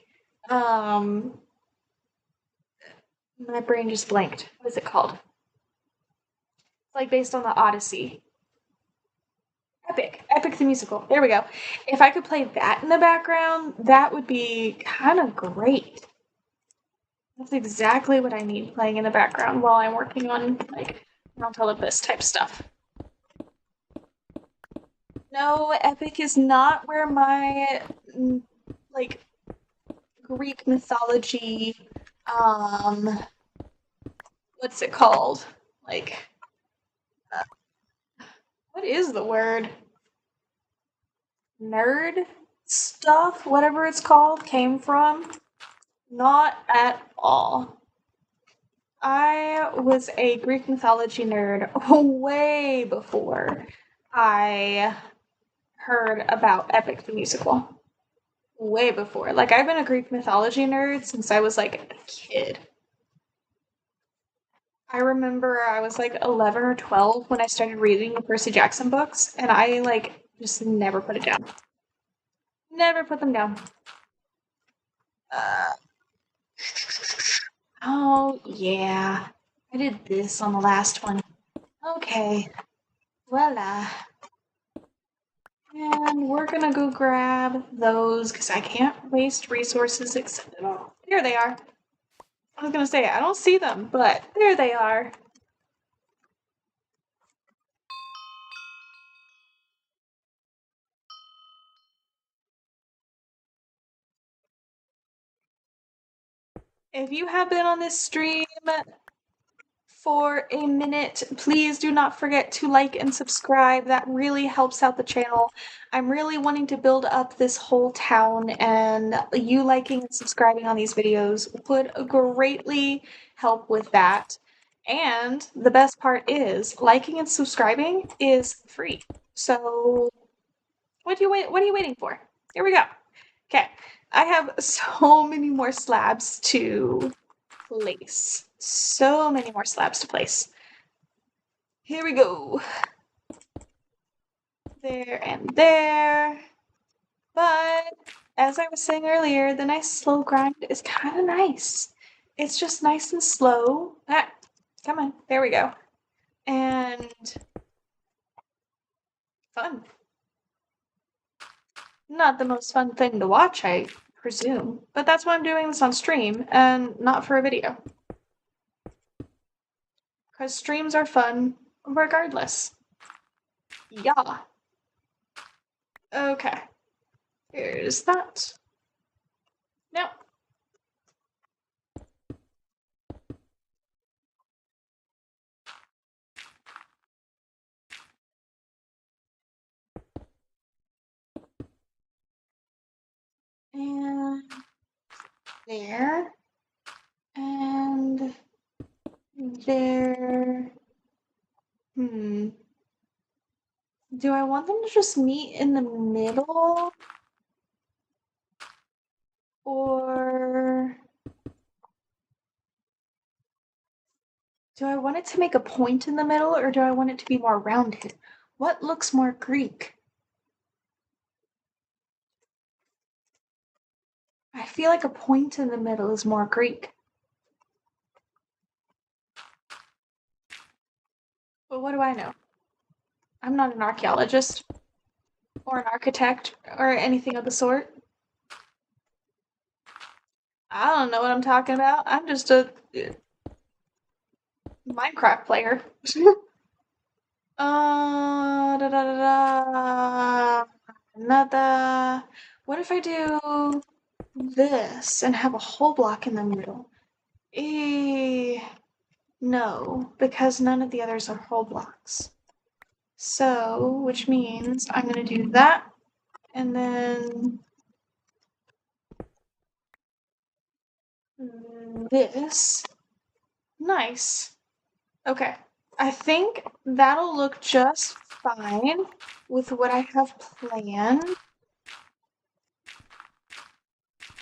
A: my brain just blanked. What is it called? It's like based on the Odyssey. Epic the musical. There we go. If I could play that in the background, that would be kind of great. That's exactly what I need playing in the background while I'm working on, like, Mount Olympus type stuff. No, Epic is not where my, like, Greek mythology, what's it called? Like, what is the word? Nerd stuff, whatever it's called, came from. Not at all. I was a Greek mythology nerd way before I heard about Epic the Musical. Way before. Like, I've been a Greek mythology nerd since I was like a kid. I remember I was like 11 or 12 when I started reading the Percy Jackson books, and I like just never put it down. Never put them down. Uh, oh, yeah. I did this on the last one. Okay. Voila. And we're gonna go grab those because I can't waste resources except at all. There they are. I was gonna say, I don't see them, but there they are. If you have been on this stream for a minute, please do not forget to like and subscribe. That really helps out the channel. I'm really wanting to build up this whole town, and you liking and subscribing on these videos would greatly help with that. And the best part is, liking and subscribing is free. So what are you waiting for? Here we go. Okay. I have so many more slabs to place. So many more slabs to place. Here we go. There and there. But as I was saying earlier, the nice slow grind is kind of nice. It's just nice and slow. Ah, come on. There we go. And fun. Not the most fun thing to watch, I presume. But that's why I'm doing this on stream and not for a video. Because streams are fun regardless. Yeah. Okay. Here's that. Now. And there. And there. Do I want them to just meet in the middle? Or do I want it to make a point in the middle, or do I want it to be more rounded? What looks more Greek? I feel like a point in the middle is more Greek. But what do I know? I'm not an archaeologist or an architect or anything of the sort. I don't know what I'm talking about. I'm just a Minecraft player. Da da da da. Another. What if I do this and have a whole block in the middle? No, because none of the others are whole blocks. So, which means I'm going to do that, and then this. Nice. Okay. I think that'll look just fine with what I have planned.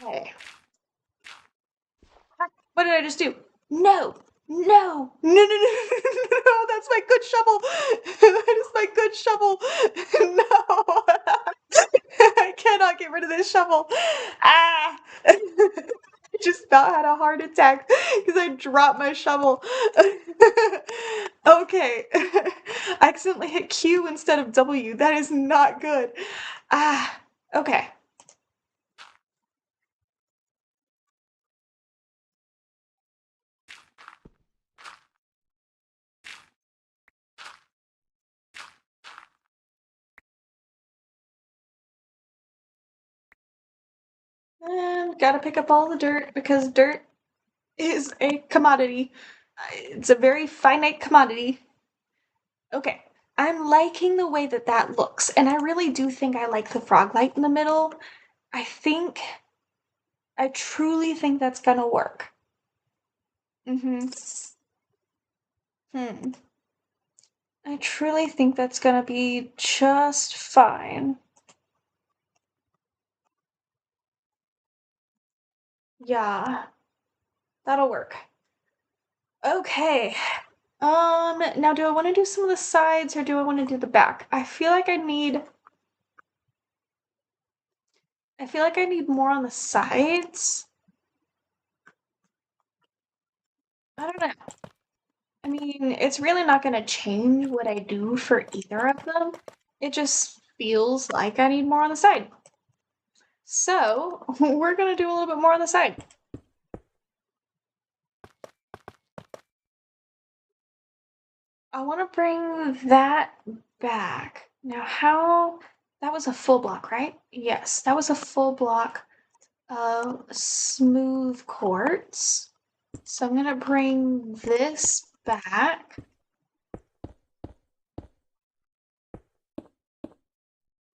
A: Okay. What did I just do? No! No! No, no, no, no, that's my good shovel! That is my good shovel! No! I cannot get rid of this shovel! Ah! I just about had a heart attack because I dropped my shovel. Okay. I accidentally hit Q instead of W. That is not good. Ah, okay. And gotta pick up all the dirt because dirt is a commodity. It's a very finite commodity. Okay, I'm liking the way that that looks, and I really do think I like the frog light in the middle. I truly think that's gonna work. Mm-hmm. Hmm. I truly think that's gonna be just fine. Yeah, that'll work. Okay. Now do I want to do some of the sides or do I want to do the back? I feel like I need more on the sides. I don't know. I mean, it's really not going to change what I do for either of them. It just feels like I need more on the side. So, we're going to do a little bit more on the side. I want to bring that back. Now, how... That was a full block, right? Yes, that was a full block of smooth quartz. So I'm gonna bring this back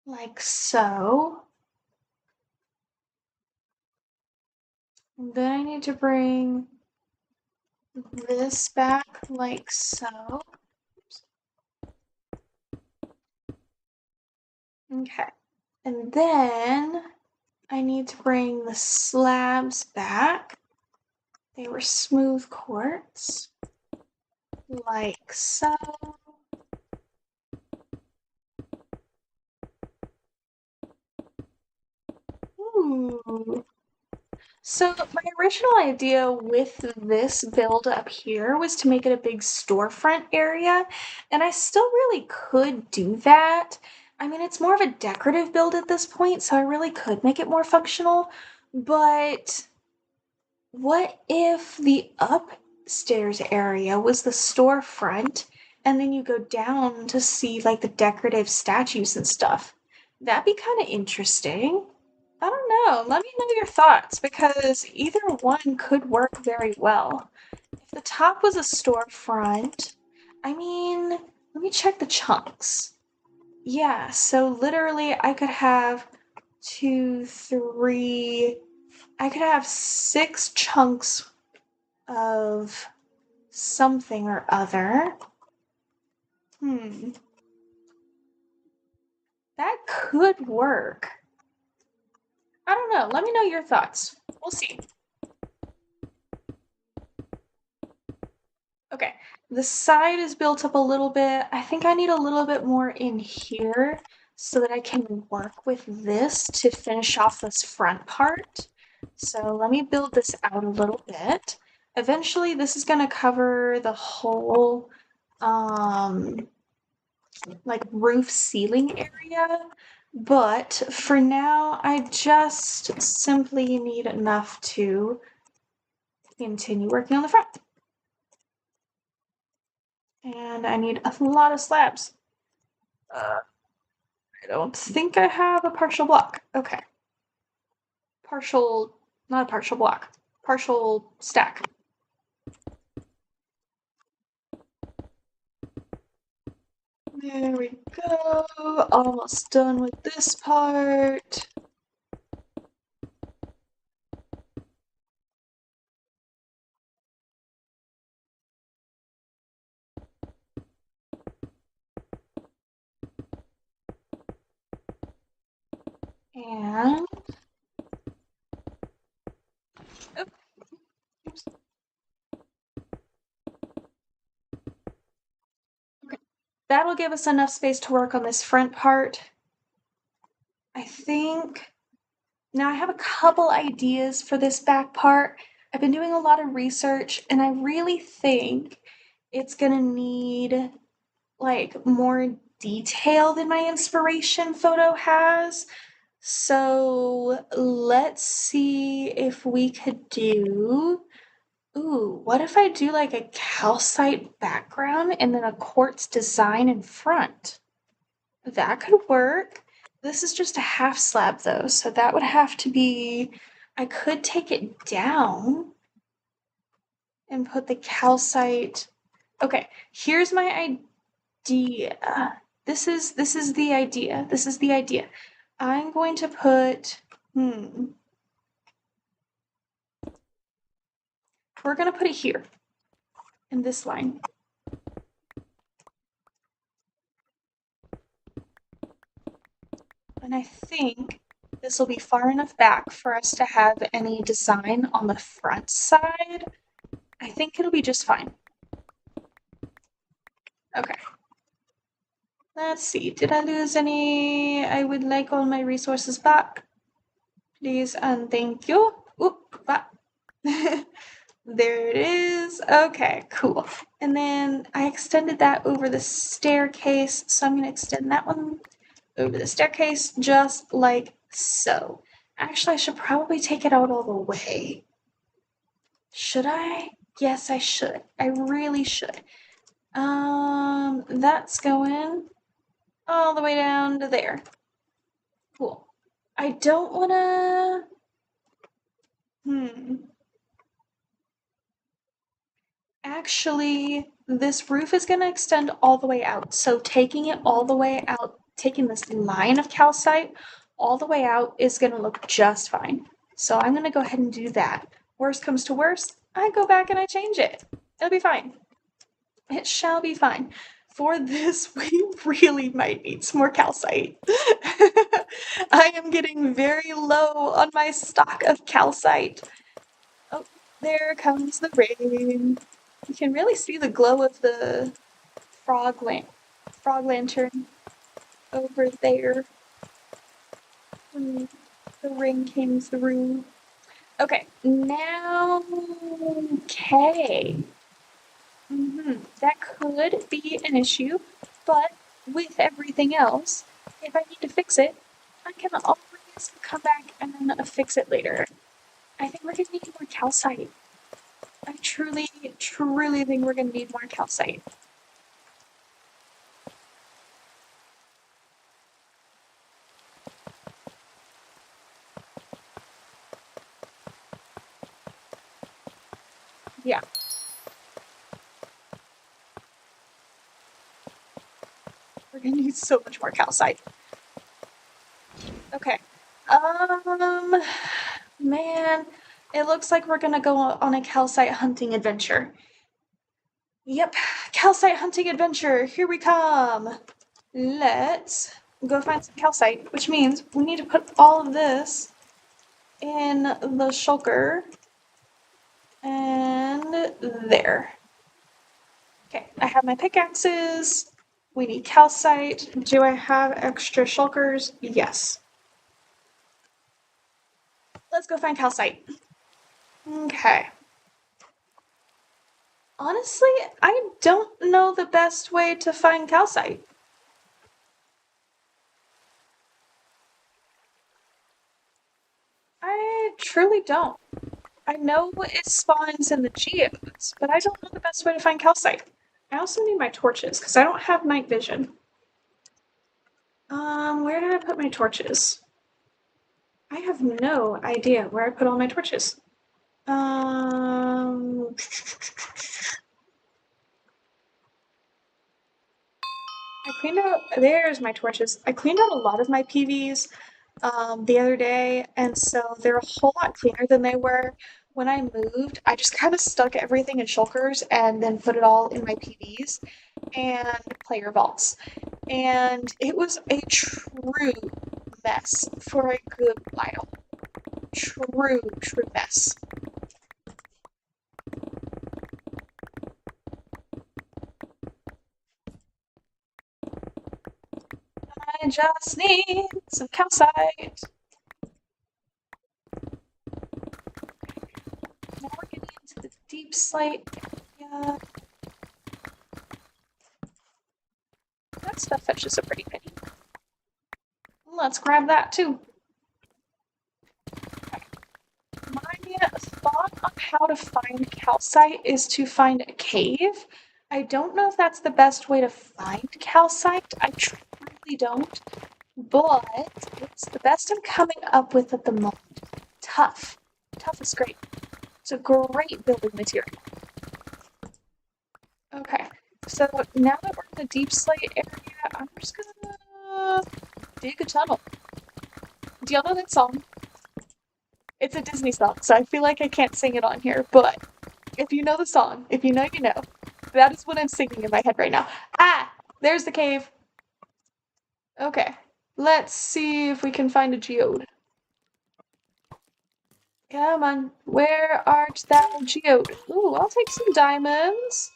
A: like so. And then I need to bring this back like so. Okay. And then I need to bring the slabs back. They were smooth quartz like so. Ooh. So my original idea with this build up here was to make it a big storefront area, and I still really could do that. I mean, it's more of a decorative build at this point, so I really could make it more functional, but what if the upstairs area was the storefront and then you go down to see like the decorative statues and stuff? That'd be kind of interesting. I don't know. Let me know your thoughts because either one could work very well. If the top was a storefront, I mean, let me check the chunks. Yeah, so literally I could have two, three, I could have six chunks of something or other. Hmm, that could work. I don't know. Let me know your thoughts. We'll see. Okay, the side is built up a little bit. I think I need a little bit more in here so that I can work with this to finish off this front part. So let me build this out a little bit. Eventually, this is going to cover the whole like roof ceiling area. But for now, I just simply need enough to continue working on the front. And I need a lot of slabs. I don't think I have a partial block. Okay. Partial, not a partial block. Partial stack. There we go. Almost done with this part. And oops. Okay. That'll give us enough space to work on this front part. I think now I have a couple ideas for this back part. I've been doing a lot of research and I really think it's gonna need like more detail than my inspiration photo has. So let's see if we could do. Ooh, what if I do like a calcite background and then a quartz design in front? That could work. This is just a half slab though, so that would have to be. I could take it down and put the calcite. Okay, here's my idea. This is the idea. This is the idea. I'm going to put we're gonna put it here in this line. And I think this will be far enough back for us to have any design on the front side. I think it'll be just fine. Okay. Let's see. Did I lose any? I would like all my resources back. Please and thank you. Oop, back. There it is. Okay, cool. And then I extended that over the staircase, so I'm going to extend that one over the staircase just like so. Actually, I should probably take it out all the way. Should I? Yes, I should. I really should. That's going all the way down to there. Cool. I don't want to... Actually, this roof is going to extend all the way out. So taking it all the way out, taking this line of calcite all the way out is going to look just fine. So I'm going to go ahead and do that. Worst comes to worst, I go back and I change it. It'll be fine. It shall be fine. For this, we really might need some more calcite. I am getting very low on my stock of calcite. Oh, there comes the rain. You can really see the glow of the frog lantern over there. The rain came through. Okay, now, okay. That could be an issue, but with everything else, if I need to fix it, I can always come back and fix it later. I think we're gonna need more calcite. I truly, truly think we're gonna need more calcite. Yeah. We're gonna need so much more calcite. Okay. Man, it looks like we're gonna go on a calcite hunting adventure. Yep, calcite hunting adventure, here we come. Let's go find some calcite, which means we need to put all of this in the shulker. And there. Okay, I have my pickaxes. We need calcite. Do I have extra shulkers? Yes. Let's go find calcite. Okay. Honestly, I don't know the best way to find calcite. I truly don't. I know it spawns in the geodes, but I don't know the best way to find calcite. I also need my torches, because I don't have night vision. Where did I put my torches? I have no idea where I put all my torches. I cleaned out, there's my torches. I cleaned out a lot of my PVs the other day, and so they're a whole lot cleaner than they were when I moved. I just kind of stuck everything in shulkers and then put it all in my PVs and player vaults. And it was a true mess for a good while. True mess. I just need some calcite. Now we're getting into the deep slate area. That stuff fetches a pretty penny. Let's grab that too. My thought on how to find calcite is to find a cave. I don't know if that's the best way to find calcite. I truly don't. But it's the best I'm coming up with at the moment. Tough. Tough is great. It's a great building material. Okay, so now that we're in the deep slate area, I'm just gonna dig a tunnel. Do y'all know that song? It's a Disney song, so I feel like I can't sing it on here, but if you know the song, if you know, you know. That is what I'm singing in my head right now. Ah! There's the cave. Okay, let's see if we can find a geode. Come on, where art thou, geode? Ooh, I'll take some diamonds.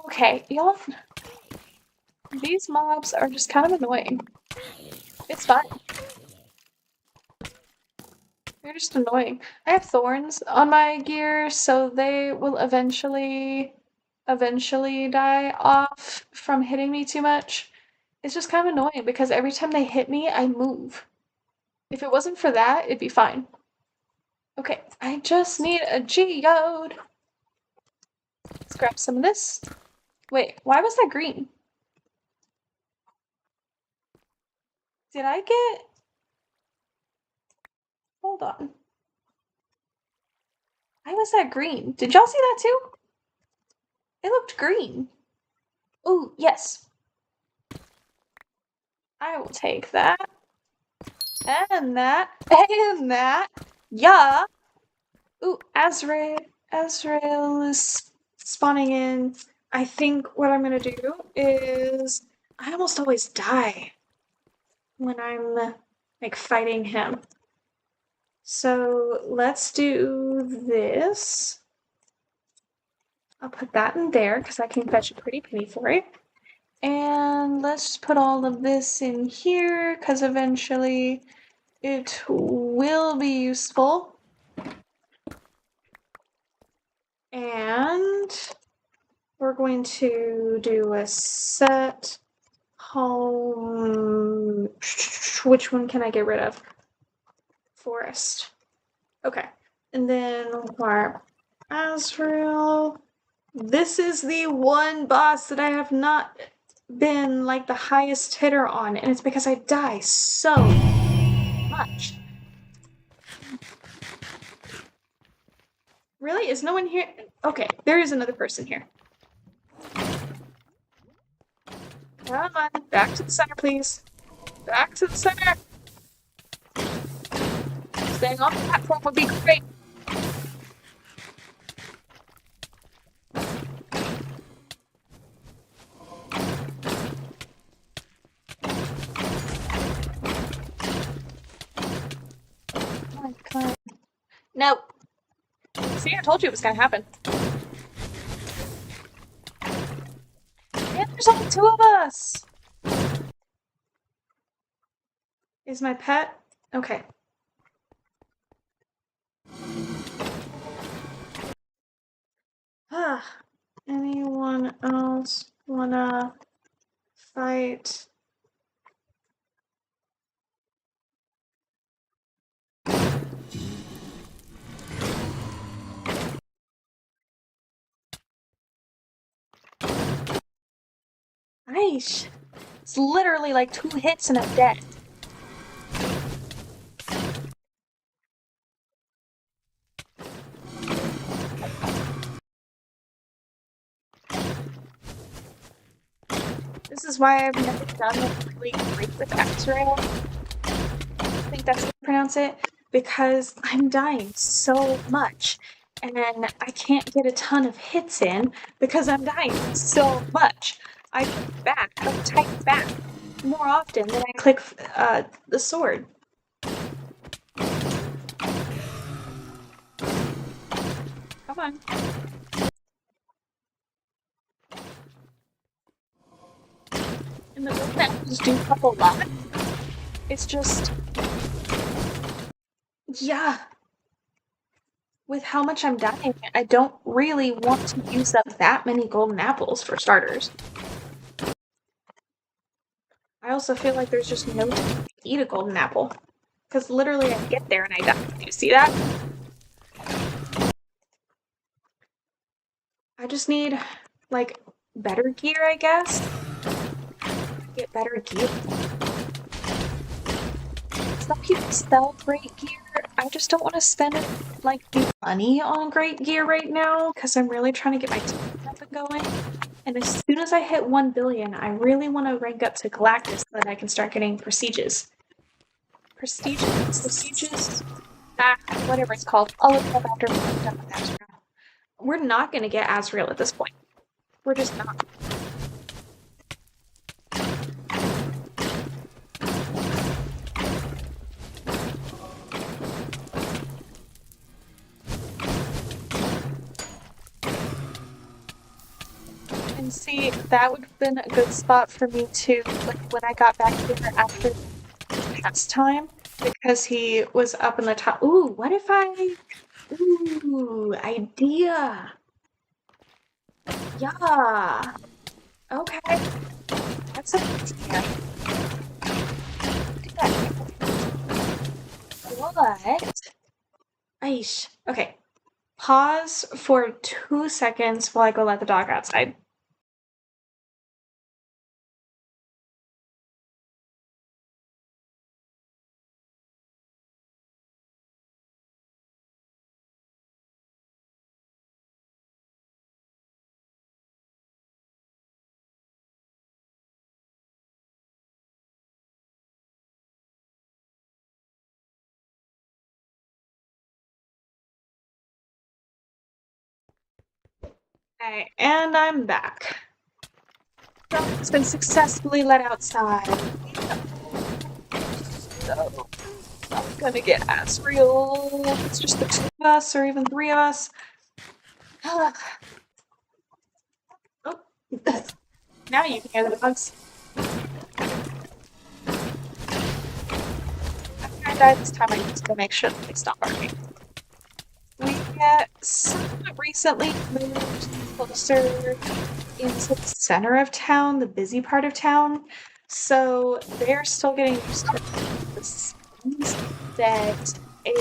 A: Okay, y'all. These mobs are just kind of annoying. It's fine. They're just annoying. I have thorns on my gear, so they will eventually die off from hitting me too much. It's just kind of annoying because every time they hit me, I move. If it wasn't for that, it'd be fine. Okay, I just need a geode. Let's grab some of this. Wait, why was that green? Did I get... Hold on. Why was that green? Did y'all see that too? It looked green. Ooh, yes. I will take that. And that. And that. Yeah. Ooh, Azrael is spawning in. I think what I'm gonna do is... I almost always die when I'm, like, fighting him. So let's do this. I'll put that in there because I can fetch a pretty penny for it. And let's put all of this in here because eventually it will be useful. And we're going to do a set home. Which one can I get rid of? Forest. Okay. And then warp Azrael. This is the one boss that I have not been like the highest hitter on, and it's because I die so much. Really? Is no one here? Okay, there is another person here. Come on, back to the center, please. Back to the center. Staying off the platform would be great. Oh my god. No. See, I told you it was gonna happen. And there's only 2 of us. Is my pet? Okay. Anyone else wanna fight? Nice. It's literally like 2 hits and I'm dead. This is why I've never done it really great with X-Ray. I think that's how you pronounce it. Because I'm dying so much. And I can't get a ton of hits in because I'm dying so much. I type back more often than I click the sword. Come on. And the build that just do a couple lot. It's just... Yeah. With how much I'm dying, I don't really want to use up that many golden apples for starters. I also feel like there's just no time to eat a golden apple. Because literally I get there and I die. Do you see that? I just need, like, better gear, I guess. Get better gear. Some people sell great gear. I I just don't want to spend like the money on great gear right now because I'm really trying to get my team up and going. And as soon as I hit 1 billion, I really want to rank up to Galactus so that I can start getting prestiges. Prestiges? Ah, whatever it's called. I'll look it up after we're done with Azrael. We're not going to get Azrael at this point. We're just not. And see, that would have been a good spot for me to, like, when I got back here after the past time, because he was up in the top. Ooh, what if I... Ooh, idea. Yeah. Okay. That's a good idea. Do that. What? Aish. Okay. Pause for 2 seconds while I go let the dog outside. Okay, and I'm back. Dog's been successfully let outside. So, I'm gonna get Asriel. It's just the 2 of us, or even 3 of us. Oh, now you can hear the dogs. After I die this time, I need to make sure that they stop barking. We somewhat recently moved closer into the center of town, the busy part of town, so they're still getting used to the sounds that a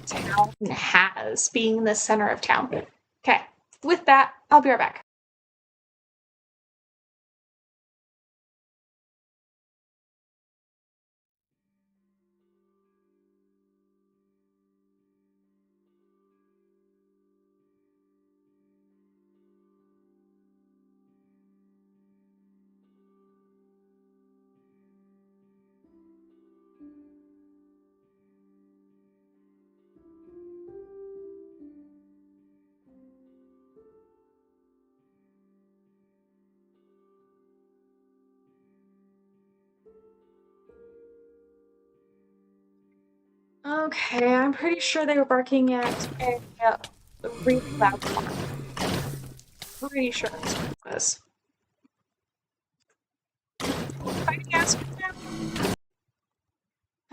A: town has being the center of town. Okay, with that, I'll be right back. Okay, I'm pretty sure they were barking at a really loud farm. Pretty sure that's what it was. Fighting Aspen now?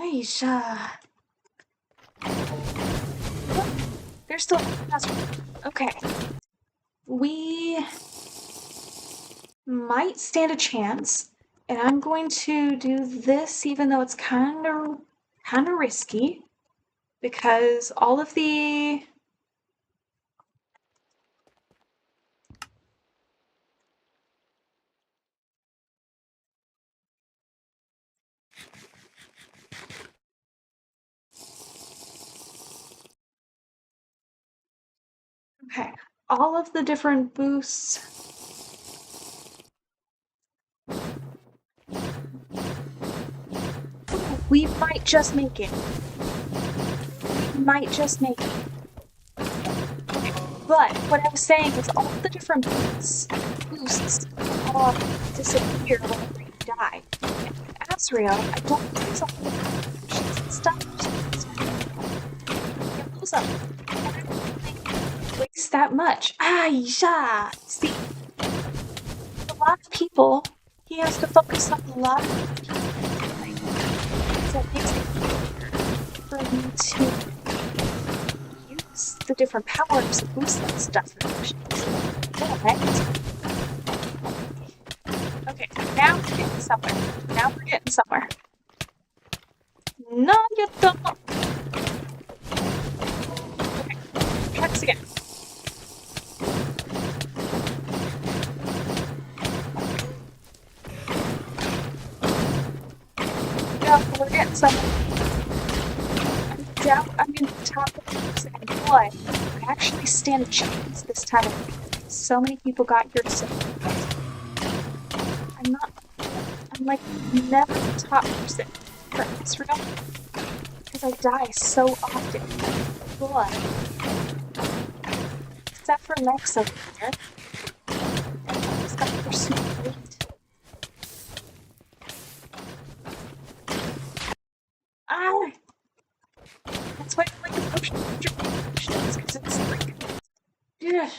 A: Aisha. They're still Aspen. Okay. We might stand a chance, and I'm going to do this even though it's kind of risky because all of the okay, all of the different boosts. We might just make it. We might just make it. But what I was saying is all the different boosts all disappear whenever you die. And with Asriel, I don't think it's all the potions and stuff. You lose them. And I don't think it wastes that much. Aisha! See, a lot of people, he has to focus on a lot of people. So it makes it easier for me to the different powers to boost that stuff in potions. Okay, now we're getting somewhere. No, you don't. Okay, try this again. Yeah, we're getting somewhere. I'm in the top 1%, but I actually stand a chance this time. So many people got here so fast. I'm not, I'm like never top percent for Israel because I die so often. But, except for Nex over there, everybody's got their super elite. Ah! That's why I like the potions because it's like, ugh,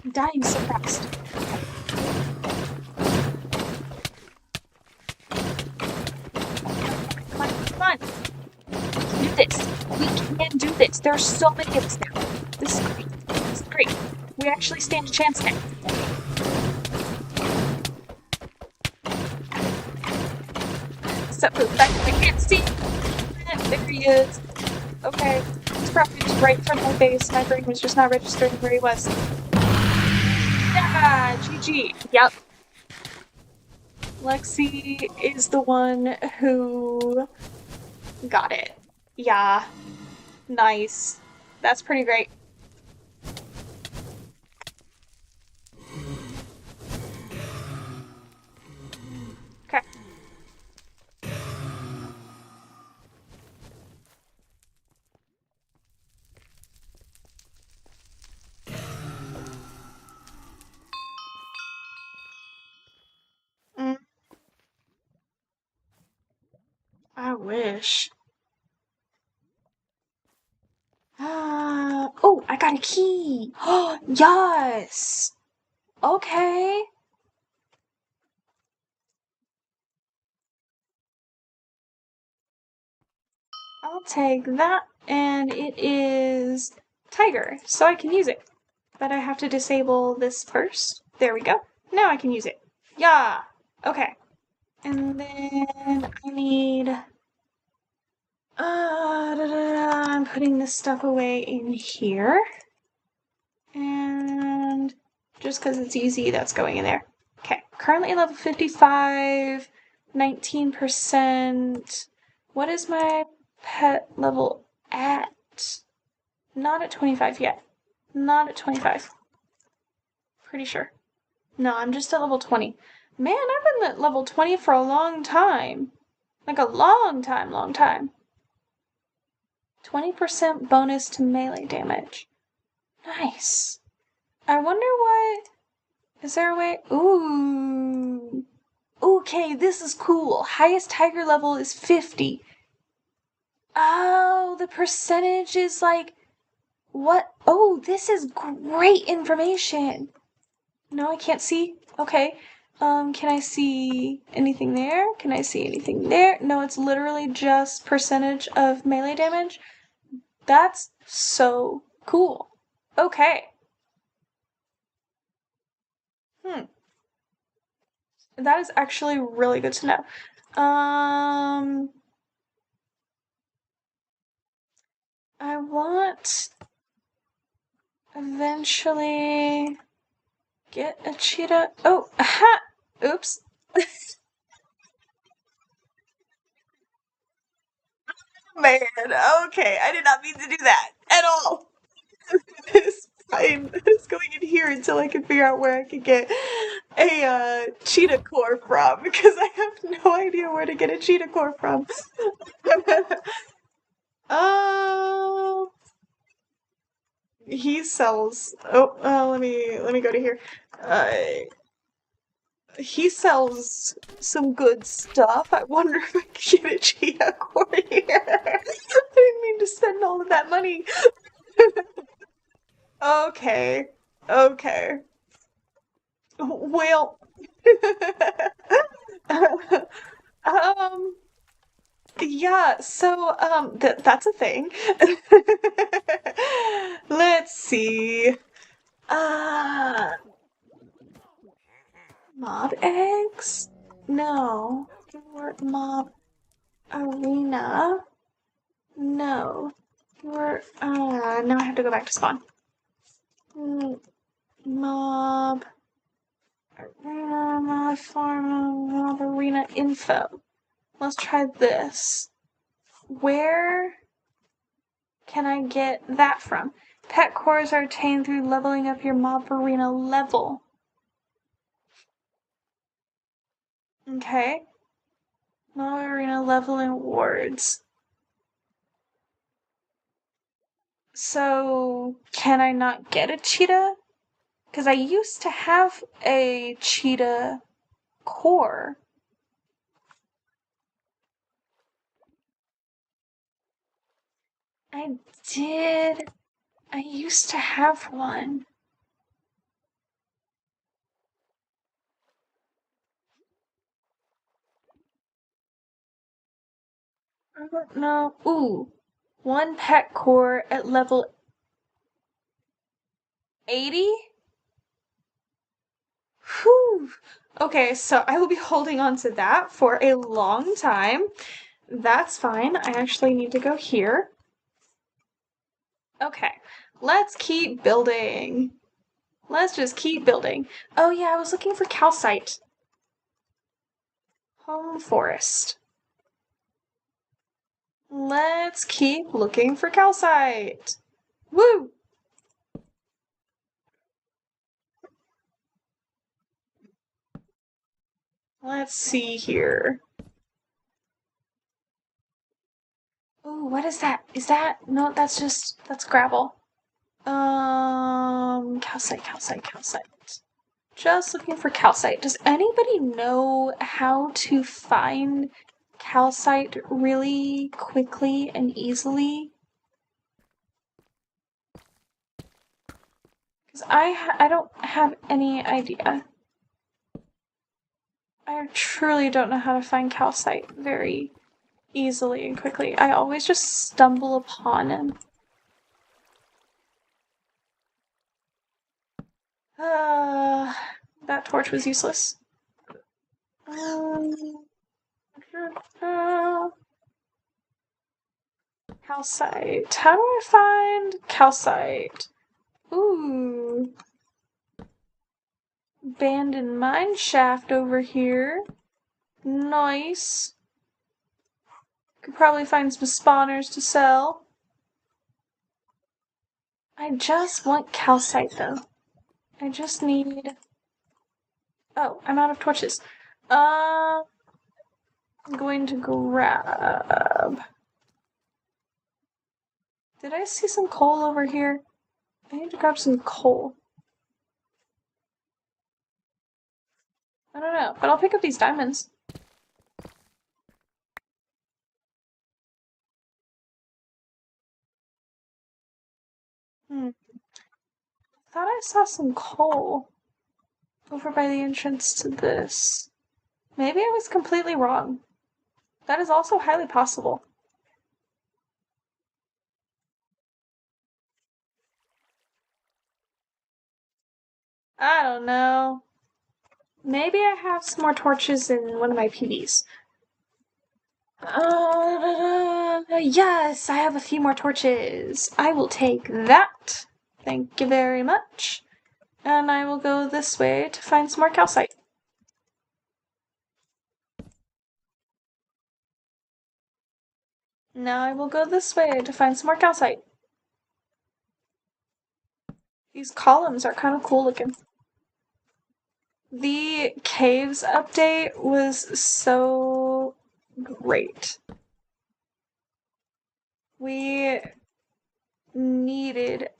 A: I'm dying so fast. Come on, come on. We can do this. We can do this. There are so many of us now. This is great. This is great. We actually stand a chance now. Except for the fact that I can't see. There he is. Okay. He's probably just right in front of my face. My brain was just not registering where he was. Yeah, GG. Yep. Lexi is the one who got it. Yeah. Nice. That's pretty great. Okay. Mm, I wish. Oh, I got a key. Oh, yes. Okay. I'll take that. And it is Tiger, so I can use it. But I have to disable this first. There we go. Now I can use it. Yeah. Okay. And then I need. I'm putting this stuff away in here. And just because it's easy, that's going in there. Okay. Currently level 55, 19%. What is my pet level at? Not at 25 yet. Not at 25. Pretty sure. No, I'm just at level 20. Man, I've been at level 20 for a long time. Like a long time, long time. 20% bonus to melee damage. Nice. I wonder what... Is there a way... Ooh. Okay, this is cool. Highest tiger level is 50. Oh, the percentage is like... What? Oh, this is great information. No, I can't see. Okay. Can I see anything there? Can I see anything there? No, it's literally just percentage of melee damage. That's so cool. Okay. That is actually really good to know. I want eventually get a cheetah. Oh, aha! Oops. Man, okay. I did not mean to do that at all. It's fine. I was going in here until I could figure out where I could get a cheetah core from because I have no idea where to get a cheetah core from. Oh, he sells. Oh, let me go to here. Uh, he sells some good stuff. I wonder if I can get a cheetah core here. I didn't mean to spend all of that money. Okay, okay. Well, um, yeah, so, that's a thing. Let's see. Uh, mob eggs? No. Or mob arena? No. Or, now I have to go back to spawn. Mob arena, mob farm, mob arena info. Let's try this. Where can I get that from? Pet cores are attained through leveling up your mob arena level. Okay. Mob arena leveling awards. So, can I not get a cheetah? Because I used to have a cheetah core. I did. I used to have one. I don't know. Ooh. One pet core at level 80? Whew. Okay, so I will be holding on to that for a long time. That's fine. I actually need to go here. Okay, let's keep building. Let's just keep building. Oh yeah, I was looking for calcite. Home forest. Let's keep looking for calcite. Woo! Let's see here. Ooh, what is that? Is that? No, that's gravel. Calcite, calcite, calcite. Just looking for calcite. Does anybody know how to find calcite really quickly and easily? Because I don't have any idea. I truly don't know how to find calcite very easily and quickly. I always just stumble upon it. That torch was useless. Calcite. How do I find calcite? Ooh. Abandoned mine shaft over here. Nice. Could probably find some spawners to sell. I just want calcite though. I just need... Oh, I'm out of torches. I'm going to grab... Did I see some coal over here? I need to grab some coal. I don't know, but I'll pick up these diamonds. Thought I saw some coal over by the entrance to this. Maybe I was completely wrong. That is also highly possible. I don't know. Maybe I have some more torches in one of my PBs. Yes, I have a few more torches. I will take that. Thank you very much. And I will go this way to find some more calcite. Now I will go this way to find some more calcite. These columns are kind of cool looking. The caves update was so great. We needed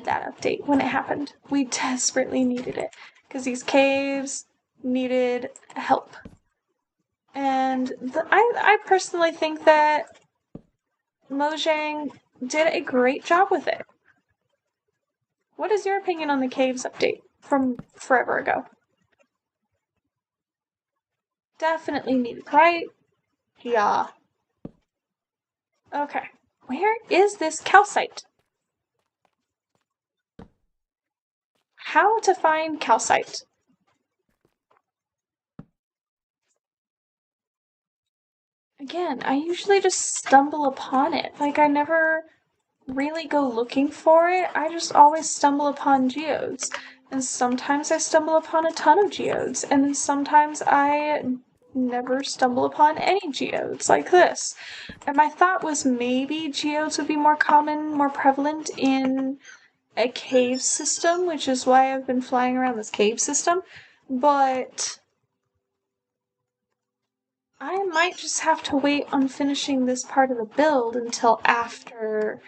A: that update when it happened. We desperately needed it because these caves needed help. And I personally think that Mojang did a great job with it. What is your opinion on the caves update from forever ago? Definitely needed, right? Yeah. Okay. Where is this calcite? How to find calcite? Again, I usually just stumble upon it. Like, I never really go looking for it. I just always stumble upon geodes. And sometimes I stumble upon a ton of geodes. And then sometimes I never stumble upon any geodes like this. And my thought was maybe geodes would be more common, more prevalent in a cave system, which is why I've been flying around this cave system. But I might just have to wait on finishing this part of the build until after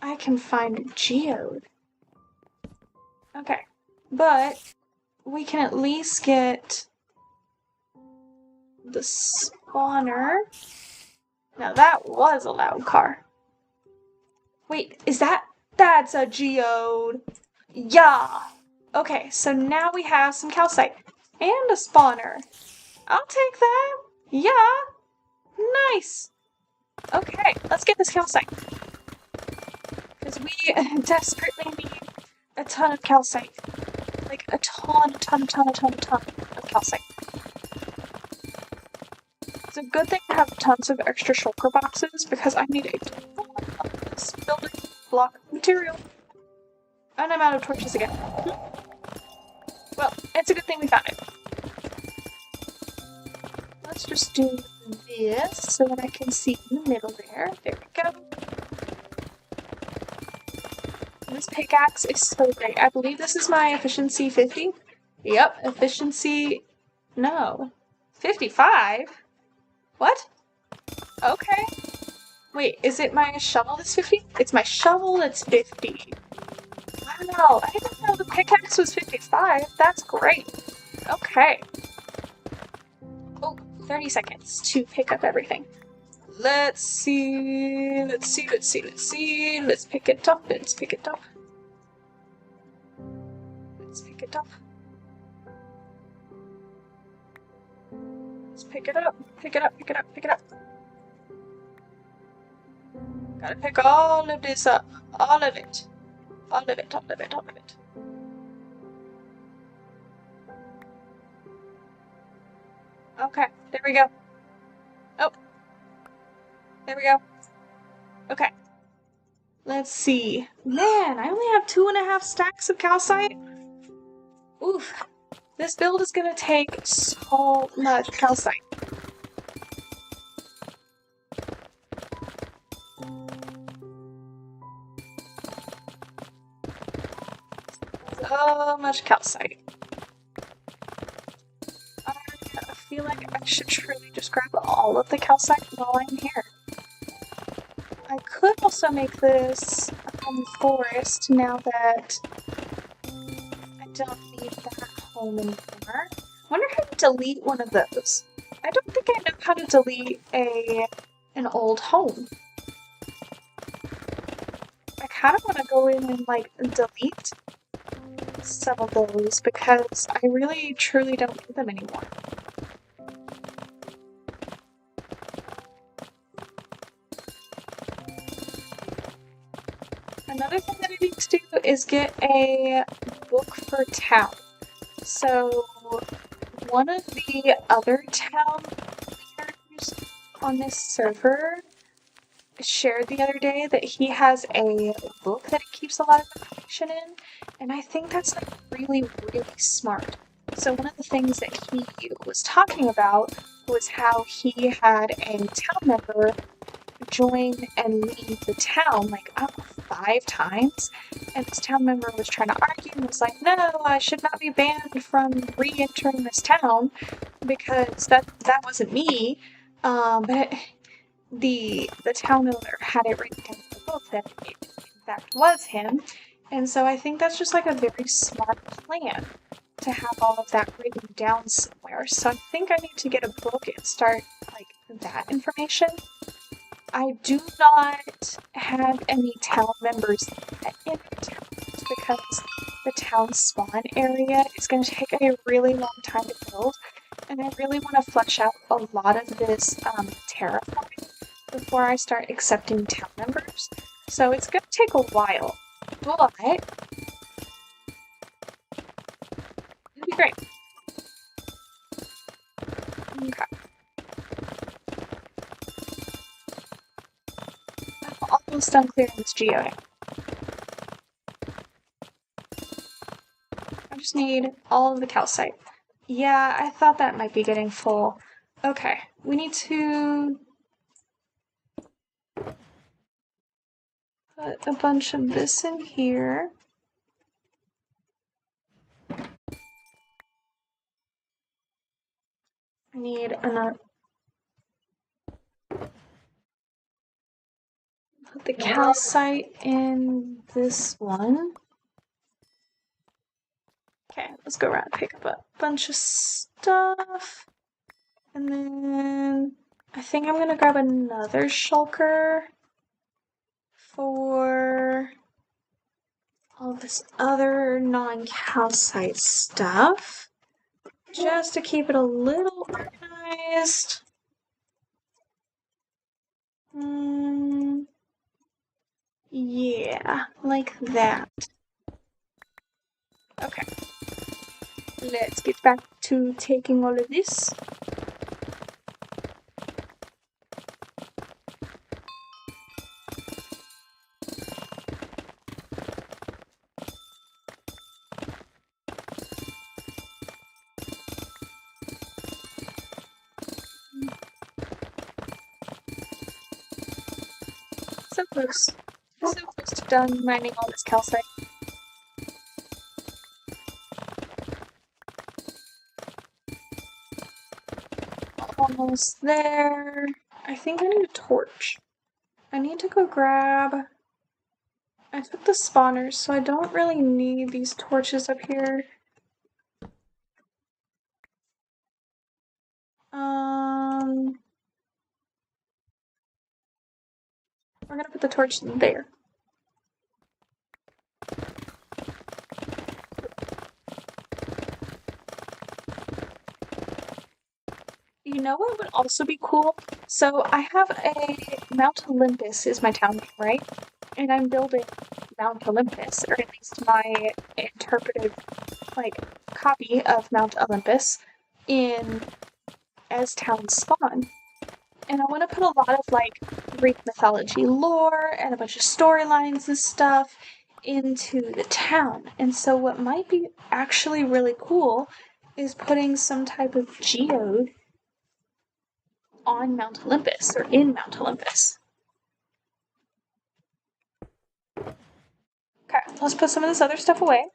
A: I can find a geode. Okay, but we can at least get the spawner. Now that was a loud car. Wait, is that? That's a geode. Yeah. Okay, so now we have some calcite and a spawner. I'll take that. Yeah. Nice. Okay, let's get this calcite. Because we desperately need a ton of calcite. Like a ton of calcite. It's a good thing to have tons of extra shulker boxes because I need a ton of this building block material. And I'm out of torches again. Well, it's a good thing we found it. Let's just do this so that I can see in the middle there. There we go. This pickaxe is so great. I believe this is my efficiency 50. Yep, efficiency... No. 55? What? Okay. Wait, is it my shovel that's 50? It's my shovel that's 50. Wow, I didn't know the pickaxe was 55. That's great. Okay. Oh, 30 seconds to pick up everything. Let's see. Let's pick it up. Let's pick it up. Let's pick it up. Let's pick it up. Pick it up. Pick it up. Pick it up. Gotta pick all of this up. All of it. All of it. All of it. All of it. Okay, there we go. Oh. There we go. Okay. Let's see. Man, I only have 2.5 stacks of calcite. Oof. This build is gonna take so much calcite. So much calcite. I feel like I should truly just grab all of the calcite while I'm here. I could also make this forest now that I don't need that home anymore. I wonder how to delete one of those. I don't think I know how to delete an old home. I kind of want to go in and like delete some of those because I really truly don't need them anymore. Another thing that I need to do is get a book for town. So one of the other town leaders on this server shared the other day that he has a book that he keeps a lot of information in, and I think that's like really, really smart. So one of the things that he was talking about was how he had a town member join and leave the town like up 5 times, and this town member was trying to argue and was like, no, I should not be banned from re-entering this town because that wasn't me. But the town owner had it written down in the book that it in fact was him, and so I think that's just like a very smart plan to have all of that written down somewhere. So I think I need to get a book and start like that information. I do not have any town members yet in the town because the town spawn area is going to take a really long time to build, and I really want to flesh out a lot of this terraforming before I start accepting town members. So it's going to take a while, but it'll be great. Okay. I'm almost done clearing this geode. I just need all of the calcite. Yeah, I thought that might be getting full. Okay, we need to put a bunch of this in here. I need another. Put the calcite in this one. Okay, let's go around and pick up a bunch of stuff. And then I think I'm gonna grab another shulker for all this other non-calcite stuff, just to keep it a little organized. Yeah, like that. Okay, let's get back to taking all of this. So close. So close to done mining all this calcite. Almost there. I think I need a torch. I need to go grab. I took the spawners, so I don't really need these torches up here. We're gonna put the torch there. You know what would also be cool? So I have a Mount Olympus is my town name, right? And I'm building Mount Olympus, or at least my interpretive copy of Mount Olympus in as town spawn. And I want to put a lot of Greek mythology lore and a bunch of storylines and stuff into the town. And so what might be actually really cool is putting some type of geode on Mount Olympus or in Mount Olympus. Okay, let's put some of this other stuff away.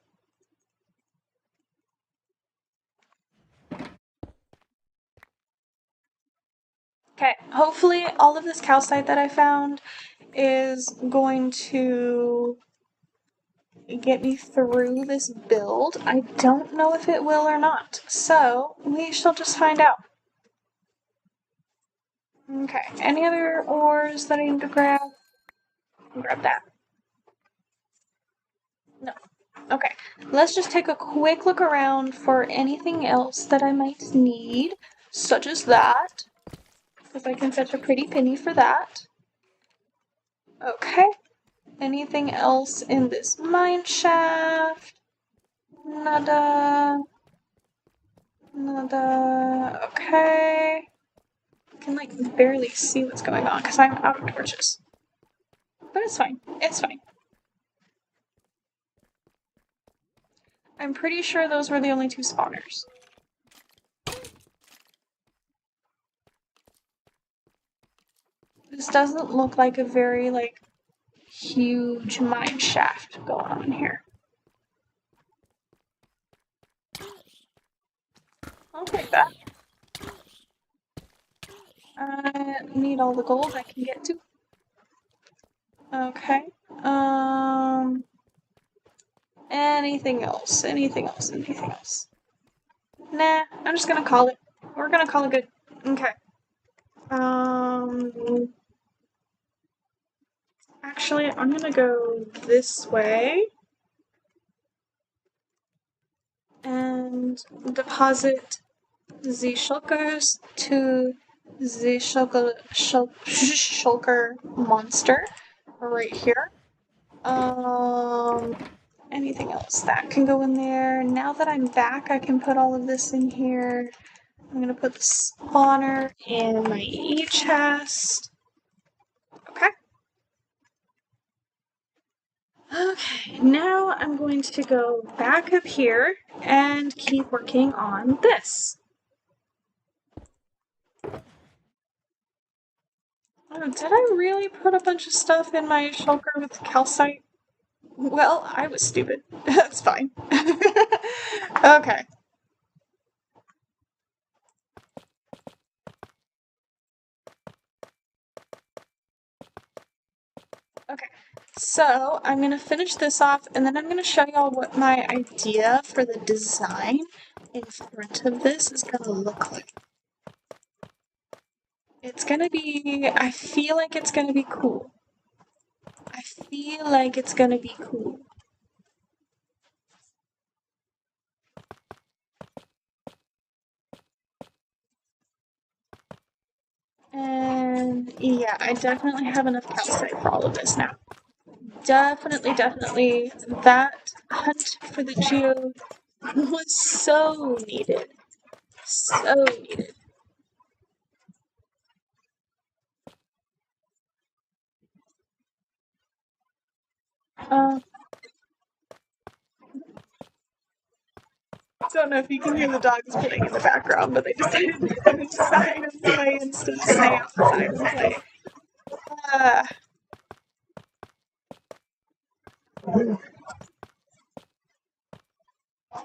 A: Okay, hopefully all of this calcite that I found is going to get me through this build. I don't know if it will or not, so we shall just find out. Okay, any other ores that I need to grab? Grab that. No. Okay, let's just take a quick look around for anything else that I might need, such as that, because I can fetch a pretty penny for that. Okay, anything else in this mine shaft? Nada. Nada. Okay. I can barely see what's going on because I'm out of torches. But it's fine. It's fine. I'm pretty sure those were the only two spawners. This doesn't look like a very, huge mine shaft going on here. I'll take that. I need all the gold I can get to. Okay. Anything else? Anything else? Anything else? Nah, I'm just gonna call it. We're gonna call it good. Okay. Actually, I'm gonna go this way and deposit the shulkers to the shulker monster right here. Anything else that can go in there? Now that I'm back, I can put all of this in here. I'm gonna put the spawner in my e-chest. Okay. Okay, now I'm going to go back up here and keep working on this. Oh, did I really put a bunch of stuff in my shulker with calcite? Well, I was stupid. That's fine. Okay. Okay, so I'm going to finish this off and then I'm going to show y'all what my idea for the design in front of this is going to look like. It's going to be, I feel like it's going to be cool. I feel like it's going to be cool. And yeah, I definitely have enough calcite for all of this now. Definitely, that hunt for the geode was so needed. So needed. I don't know if you can hear the dogs playing in the background, but they decided to come inside and play instead of stay outside and play. Uh,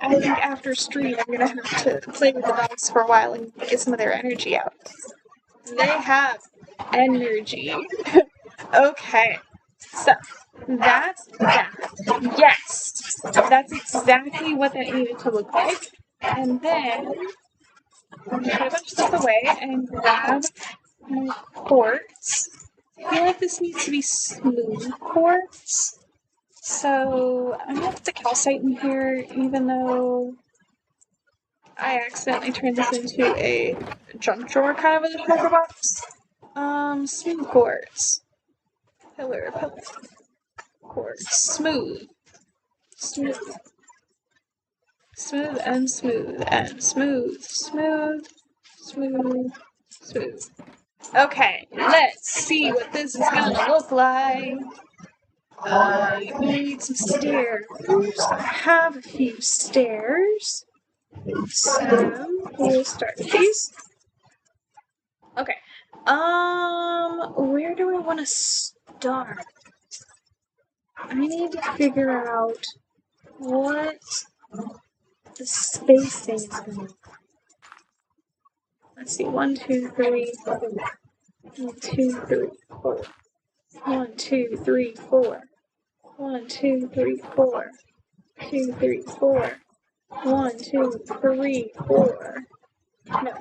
A: I think after stream, I'm gonna have to play with the dogs for a while and get some of their energy out. They have energy. Okay, so that's that. Yes, that's exactly what that needed to look like. And then I'm gonna put a bunch of stuff away and grab my quartz. I feel like this needs to be smooth quartz. So I'm gonna put the calcite in here, even though I accidentally turned this into a junk drawer kind of a paper box. Smooth quartz. Pillar, quartz. Smooth. Smooth. Smooth and smooth and smooth. Smooth. Smooth. Smooth. Okay, let's see what this is gonna look like. I need some stairs. I have a few stairs. So we'll start with these. Okay. Where do I want to start? I need to figure out what the spacing is going to be. Let's see. 1, 2, 3, 4. 1, 2, 3, 4. 1, 2, 3, 4. 1, 2, 3, 4. 2, 3, 4. 1, 2, 3, 4. No.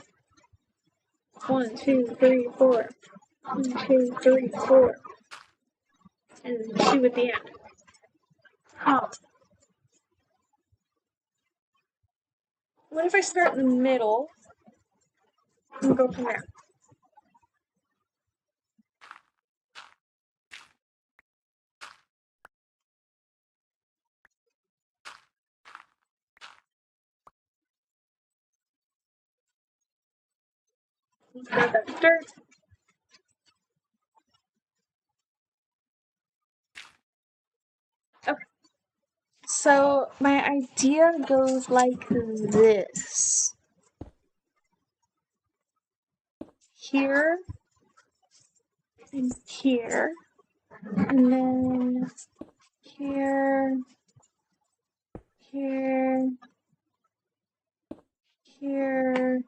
A: 1, 2, 3, 4. 1, 2, 3, 4. And then 2 at the end. Huh. What if I start in the middle and go from there? Grab that dirt. Okay. So my idea goes like this. Here and here. And then here, here, here.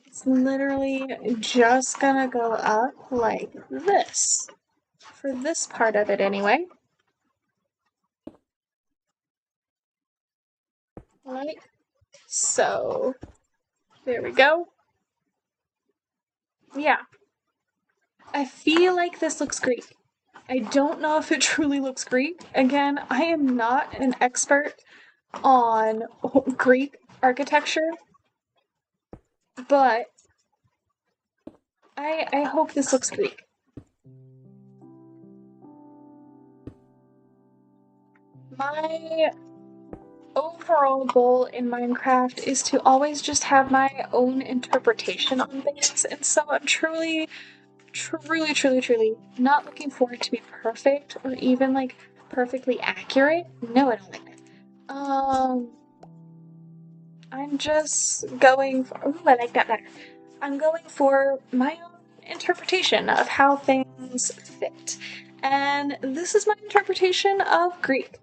A: It's literally just gonna go up like this. For this part of it anyway. Like so. There we go. Yeah. I feel like this looks great. I don't know if it truly looks Greek. Again, I am not an expert on Greek architecture, but I hope this looks Greek. My overall goal in Minecraft is to always just have my own interpretation on things, and so I'm truly truly, truly, truly not looking for it to be perfect or even like perfectly accurate. No, I don't like that. I'm just going for, ooh, I like that better. I'm going for my own interpretation of how things fit. And this is my interpretation of Greek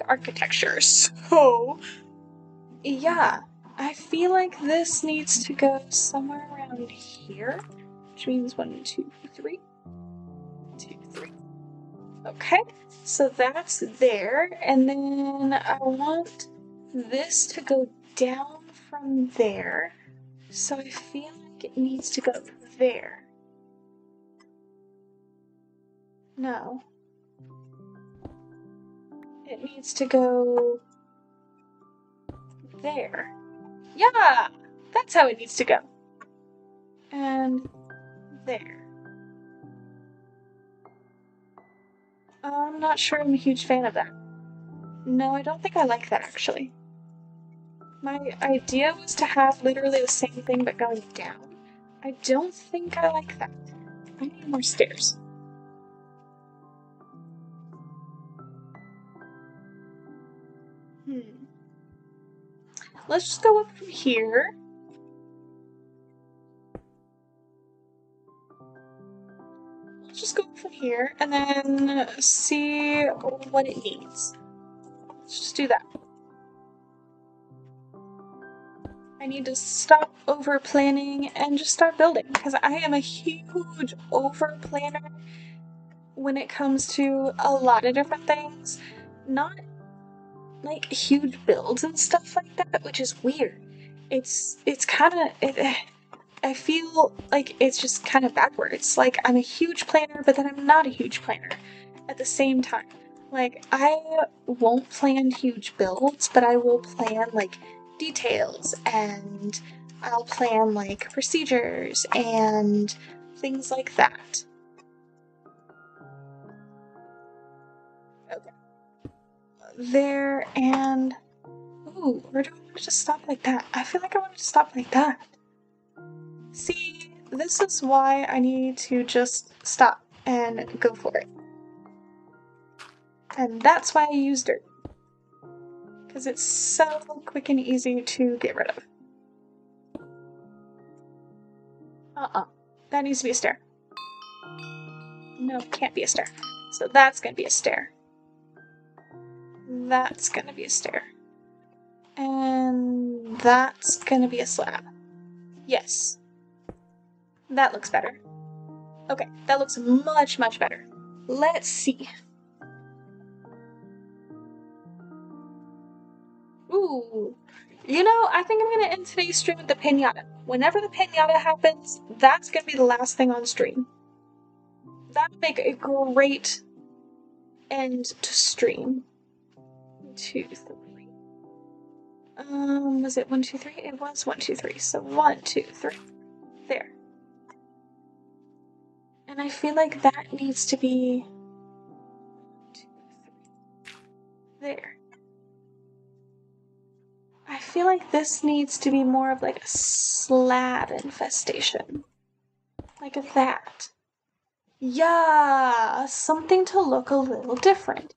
A: architecture. So, yeah, I feel like this needs to go somewhere around here, which means 1, 2, 3. 2, 3. Okay, so that's there, and then I want this to go down from there, so I feel like it needs to go there. No. It needs to go there. Yeah! That's how it needs to go. And there. I'm not sure I'm a huge fan of that. No, I don't think I like that actually. My idea was to have literally the same thing but going down. I don't think I like that. I need more stairs. Let's just go up from here. Let's just go up from here and then see what it needs. Let's just do that. I need to stop over planning and just start building because I am a huge over planner when it comes to a lot of different things. Not like huge builds and stuff like that, which is weird. It's kind of I feel like it's just kind of backwards. Like I'm a huge planner, but then I'm not a huge planner at the same time. Like I won't plan huge builds, but I will plan like details and I'll plan like procedures and things like that. Okay. There and ooh, where do I want to just stop like that? I feel like I want to stop like that. See, this is why I need to just stop and go for it. And that's why I use dirt. Because it's so quick and easy to get rid of. That needs to be a stair. No, it can't be a stair. So that's gonna be a stair. That's gonna be a stair. And that's gonna be a slab. Yes. That looks better. Okay, that looks much, much better. Let's see. Ooh. You know, I think I'm gonna end today's stream with the pinata. Whenever the pinata happens, that's gonna be the last thing on stream. That would make a great end to stream. 1, 2, 3. Was it 1, 2, 3? It was 1, 2, 3. So 1, 2, 3. There. And I feel like that needs to be 1, 2, 3. There. I feel like this needs to be more of like a slab infestation. Like that. Yeah, something to look a little different.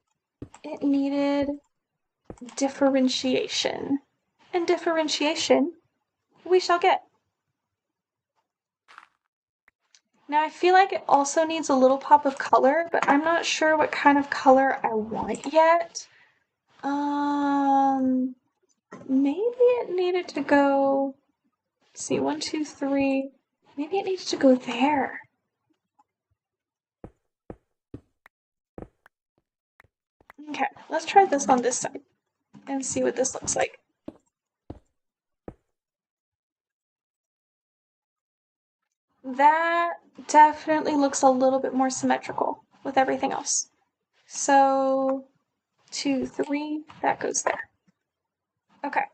A: It needed differentiation. And differentiation we shall get. Now I feel like it also needs a little pop of color, but I'm not sure what kind of color I want yet. Maybe it needed to go, let's see, 1, 2, 3. Maybe it needs to go there. Okay, let's try this on this side and see what this looks like. That definitely looks a little bit more symmetrical with everything else. So 2, 3, that goes there. Okay.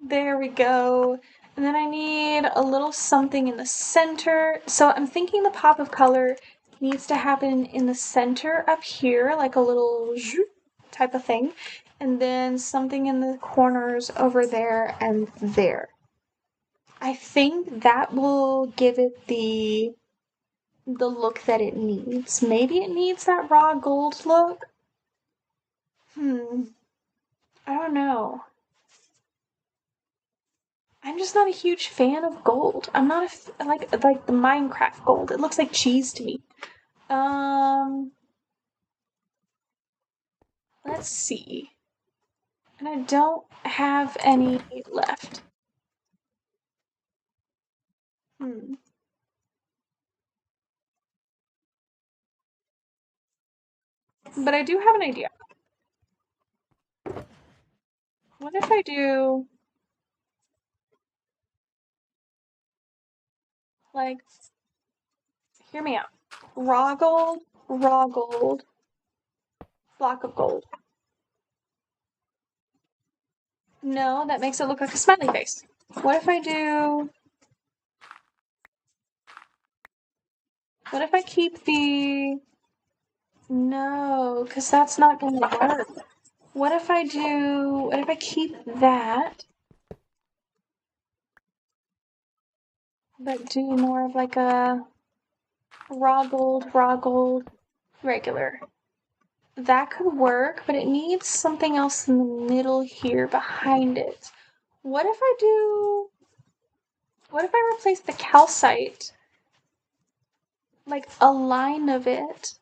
A: There we go. And then I need a little something in the center. So I'm thinking the pop of color needs to happen in the center up here, like a little type of thing. and then something in the corners over there and there. I think that will give it the look that it needs. Maybe it needs that raw gold look. I don't know. I'm just not a huge fan of gold. I'm not like the Minecraft gold. It looks like cheese to me. Let's see. And I don't have any left. But I do have an idea. What if I do like, hear me out. Raw gold, block of gold. No, that makes it look like a smiley face. What if I do... What if I keep the... No, because that's not going to work. What if I keep that, but do more of like a raw gold, regular? That could work, but it needs something else in the middle here behind it. What if I replace the calcite, like a line of it?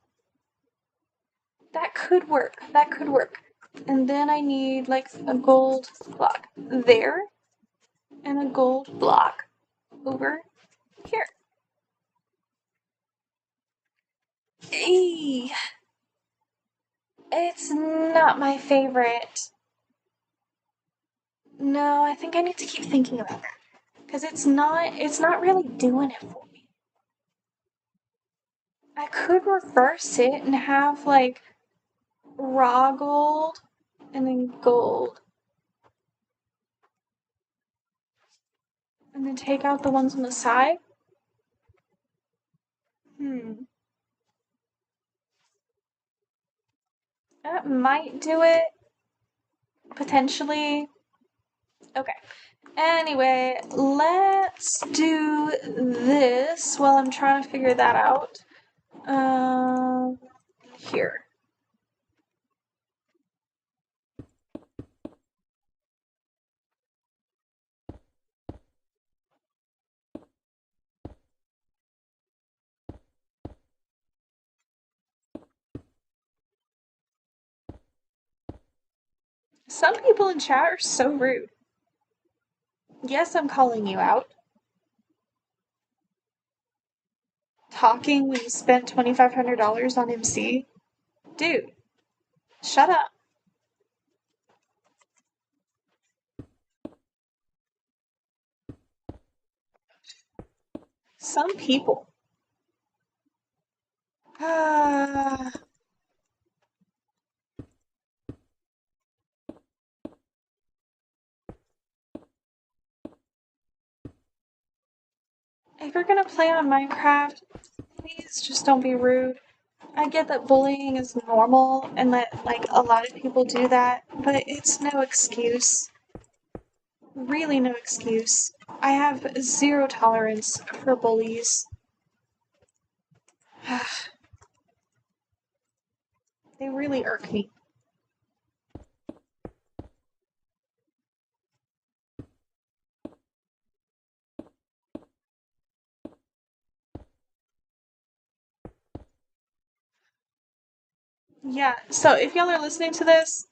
A: That could work. And then I need like a gold block there and a gold block over here. Eee. It's not my favorite. No, I think I need to keep thinking about that. Because it's not really doing it for me. I could reverse it and have like raw gold and then gold. And then take out the ones on the side. That might do it. Potentially. Okay. Anyway, let's do this while I'm trying to figure that out. Here. Some people in chat are so rude. Yes, I'm calling you out. Talking when you spent $2,500 on MC? Dude, shut up. Some people. If you're gonna play on Minecraft, please just don't be rude. I get that bullying is normal and that, like, a lot of people do that, but it's no excuse. Really no excuse. I have zero tolerance for bullies. They really irk me. Yeah, so if y'all are listening to this,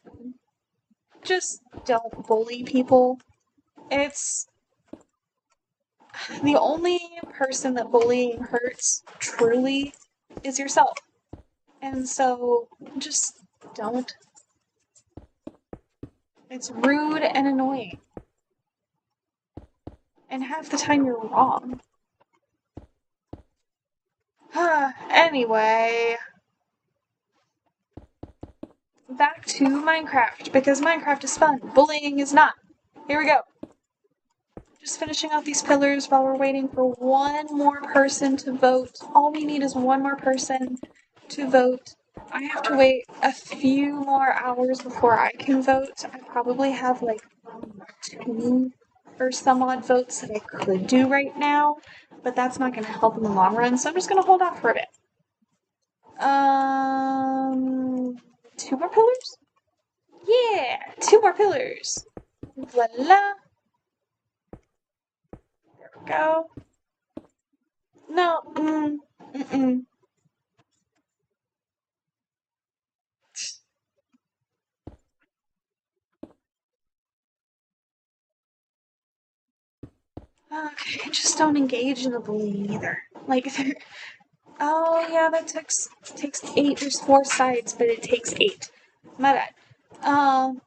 A: just don't bully people. It's the only person that bullying hurts truly is yourself. And so just don't. It's rude and annoying. And half the time you're wrong. Anyway, back to Minecraft, because Minecraft is fun. Bullying is not. Here we go. Just finishing off these pillars while we're waiting for one more person to vote. All we need is one more person to vote. I have to wait a few more hours before I can vote. I probably have like two or some odd votes that I could do right now, but that's not going to help in the long run, so I'm just going to hold off for a bit. Two more pillars? Yeah, two more pillars. Voila. There we go. No, mm-mm. Okay, just don't engage in the bullying either. Like, oh yeah, that takes eight. There's four sides, but it takes eight. My bad. Um,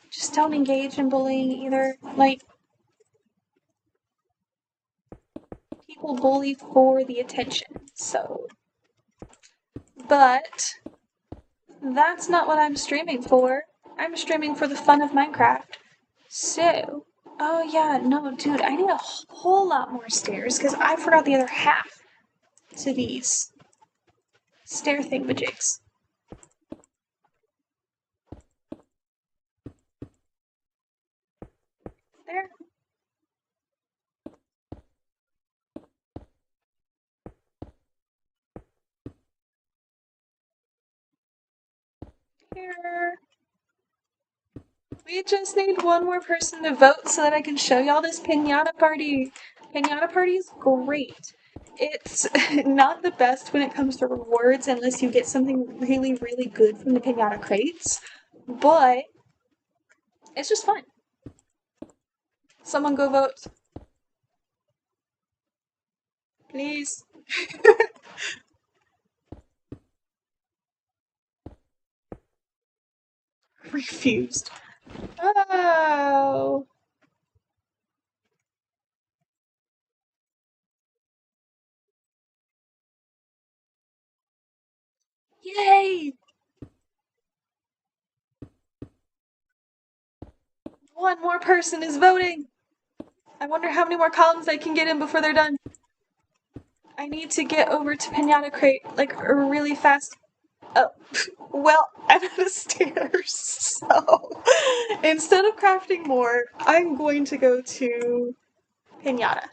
A: just don't engage in bullying either. Like, people bully for the attention, so. But that's not what I'm streaming for. I'm streaming for the fun of Minecraft. So, oh yeah, no, dude, I need a whole lot more stairs because I forgot the other half to these stair thingamajigs. There. Here. We just need one more person to vote so that I can show y'all this pinata party. Pinata party is great. It's not the best when it comes to rewards unless you get something really, really good from the pinata crates, but it's just fun. Someone go vote. Please. Refused. Oh. Yay! One more person is voting. I wonder how many more columns I can get in before they're done. I need to get over to Pinata Crate, like, really fast. Oh, well, I'm out of stairs, so instead of crafting more, I'm going to go to Pinata.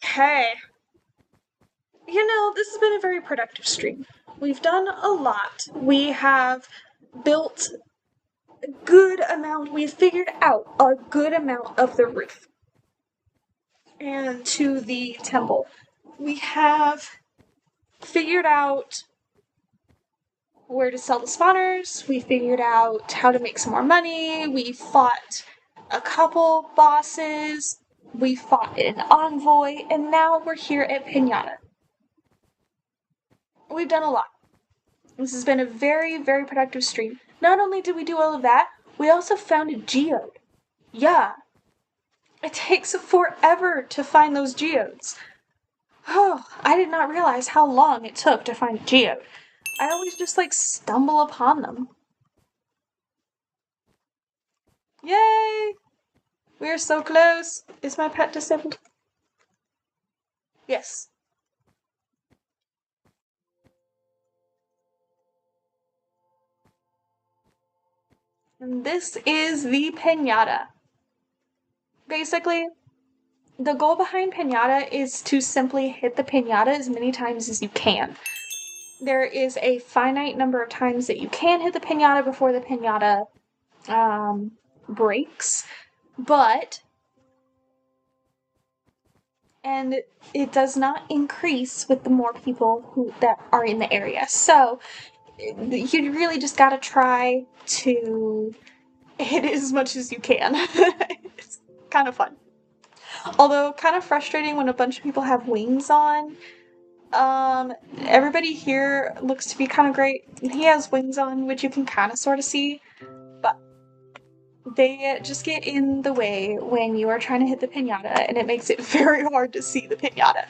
A: Okay. You know, this has been a very productive stream. We've done a lot. We have built a good amount, we've figured out a good amount of the roof and to the temple. We have figured out where to sell the spawners, we figured out how to make some more money, we fought a couple bosses, we fought an envoy, and now we're here at Pinata. We've done a lot. This has been a very, very productive stream. Not only did we do all of that, we also found a geode. Yeah. It takes forever to find those geodes. Oh, I did not realize how long it took to find a geode. I always just like stumble upon them. Yay! We're so close. Is my pet disabled? Yes. And this is the pinata. Basically, the goal behind pinata is to simply hit the pinata as many times as you can. There is a finite number of times that you can hit the pinata before the pinata breaks, but and it does not increase with the more people that are in the area. So you really just gotta try to hit it as much as you can. It's kind of fun. Although kind of frustrating when a bunch of people have wings on. Everybody here looks to be kind of great. He has wings on, which you can kind of sort of see, but they just get in the way when you are trying to hit the pinata, and it makes it very hard to see the pinata.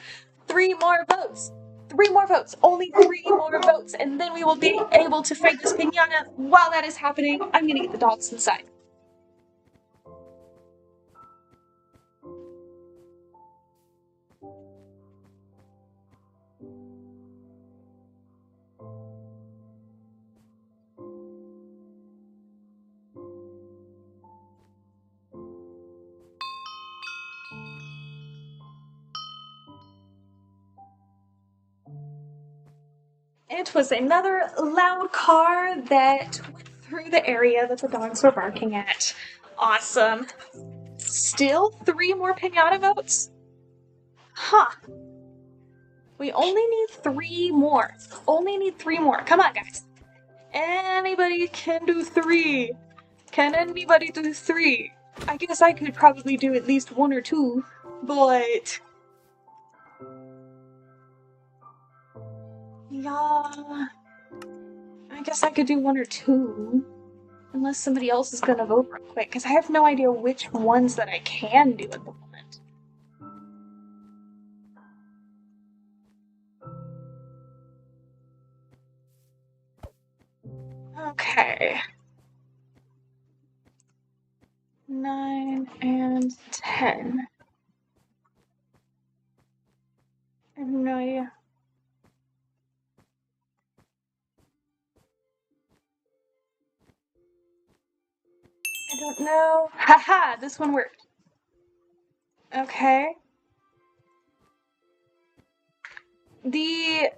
A: 3 more votes! 3 more votes. Only 3 more votes, and then we will be able to fight this piñata. While that is happening, I'm gonna get the dogs inside. It was another loud car that went through the area that the dogs were barking at. Awesome. Still 3 more piñata votes? Huh. We only need 3 more. Only need 3 more. Come on, guys. Anybody can do 3. Can anybody do 3? I guess I could probably do at least 1 or 2, but... yeah... I guess I could do 1 or 2. Unless somebody else is gonna vote real quick, because I have no idea which ones that I can do at the moment. Okay. 9 and 10. I have no idea. I don't know. Haha, this one worked. Okay. The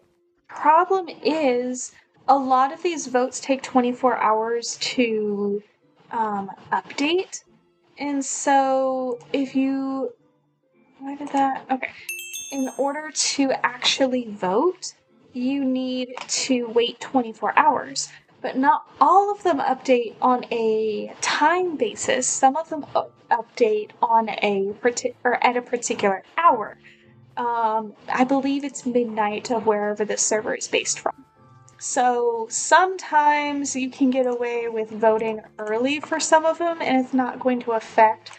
A: problem is a lot of these votes take 24 hours to update. And so if you... why did that... okay. In order to actually vote, you need to wait 24 hours. But not all of them update on a time basis. Some of them update on at a particular hour. I believe it's midnight of wherever this server is based from. So sometimes you can get away with voting early for some of them, and it's not going to affect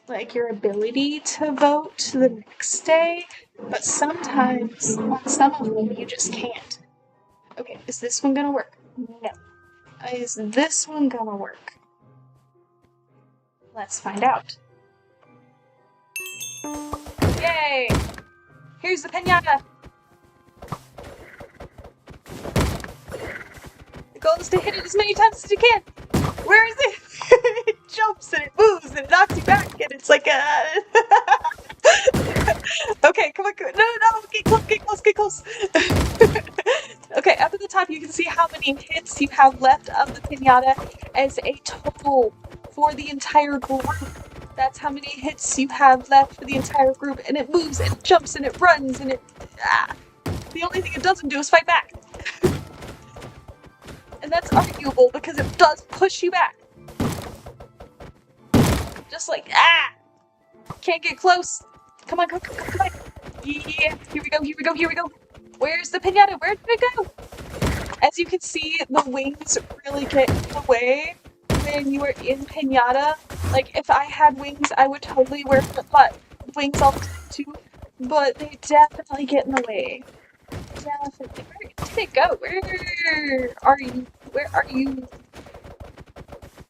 A: like your ability to vote the next day. But sometimes on some of them you just can't. Okay, is this one gonna work? No. Is this one gonna work? Let's find out. Yay! Here's the piñata! The goal is to hit it as many times as you can! Where is it? It jumps and it moves and it knocks you back and it's like a... okay, come on, no, get close! Okay, up at the top you can see how many hits you have left of the piñata as a total for the entire group. That's how many hits you have left for the entire group, and it moves and it jumps and it runs and it... the only thing it doesn't do is fight back. And that's arguable because it does push you back. Just like, can't get close. Come on. Yeah, here we go. Where's the piñata? Where did it go? As you can see, the wings really get in the way when you are in piñata. Like, if I had wings, I would totally wear wings all the time too, but they definitely get in the way. Definitely. Where did it go? Where are you?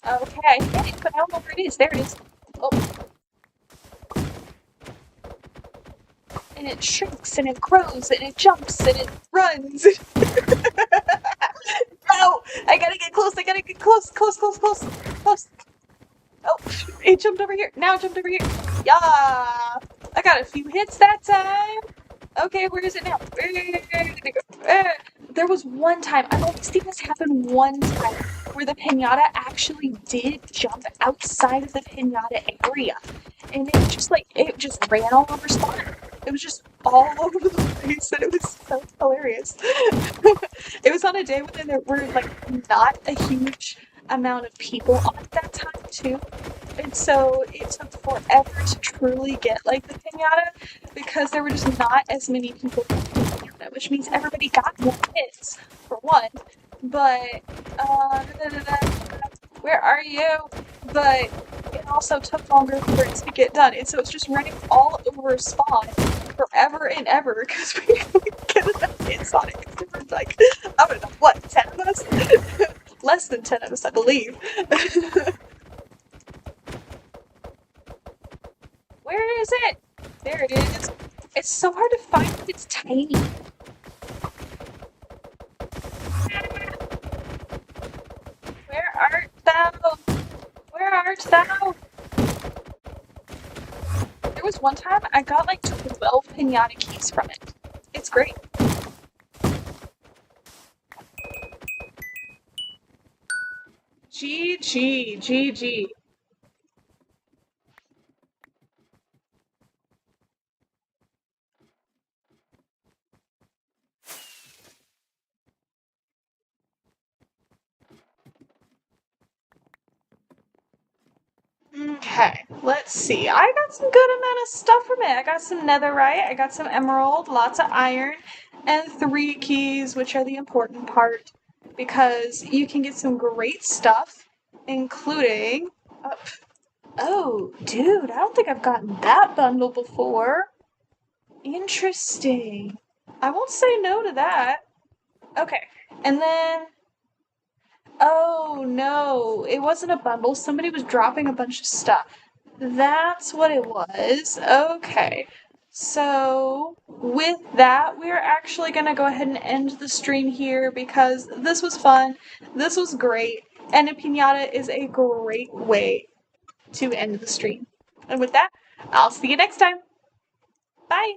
A: Okay, I hit it, but I don't know where it is. There it is. Oh. And it shrinks, and it grows, and it jumps, and it runs. No! I gotta get close, close. Oh, it jumped over here. Now it jumped over here. Yeah! I got a few hits that time. Okay, where is it now? Where did it go? There was one time, I've only seen this happen one time, where the piñata actually did jump outside of the piñata area. And it just ran all over spawn. It was just all over the place, and it was so hilarious. It was on a day when there were, like, not a huge amount of people on at that time, too. And so it took forever to truly get, like, the piñata, because there were just not as many people playing the piñata, which means everybody got more hits, for one. But, where are you? But it also took longer for it to get done, and so it's just running all over spawn. forever and ever because we get enough hits on it. There were like, I don't know, what, 10 of us? Less than 10 of us, I believe. Where is it? There it is. It's so hard to find. It's tiny. Where art thou? Where art thou? There was one time I got like 12 pinata keys from it. It's great. GG, GG. Okay, let's see. I got some good amount of stuff from it. I got some netherite, I got some emerald, lots of iron, and 3 keys, which are the important part, because you can get some great stuff, including... Oh, dude, I don't think I've gotten that bundle before. Interesting. I won't say no to that. Okay, and then... Oh, no, it wasn't a bundle. Somebody was dropping a bunch of stuff. That's what it was. Okay. So, with that, we're actually going to go ahead and end the stream here because this was fun. This was great. And a pinata is a great way to end the stream. And with that, I'll see you next time. Bye.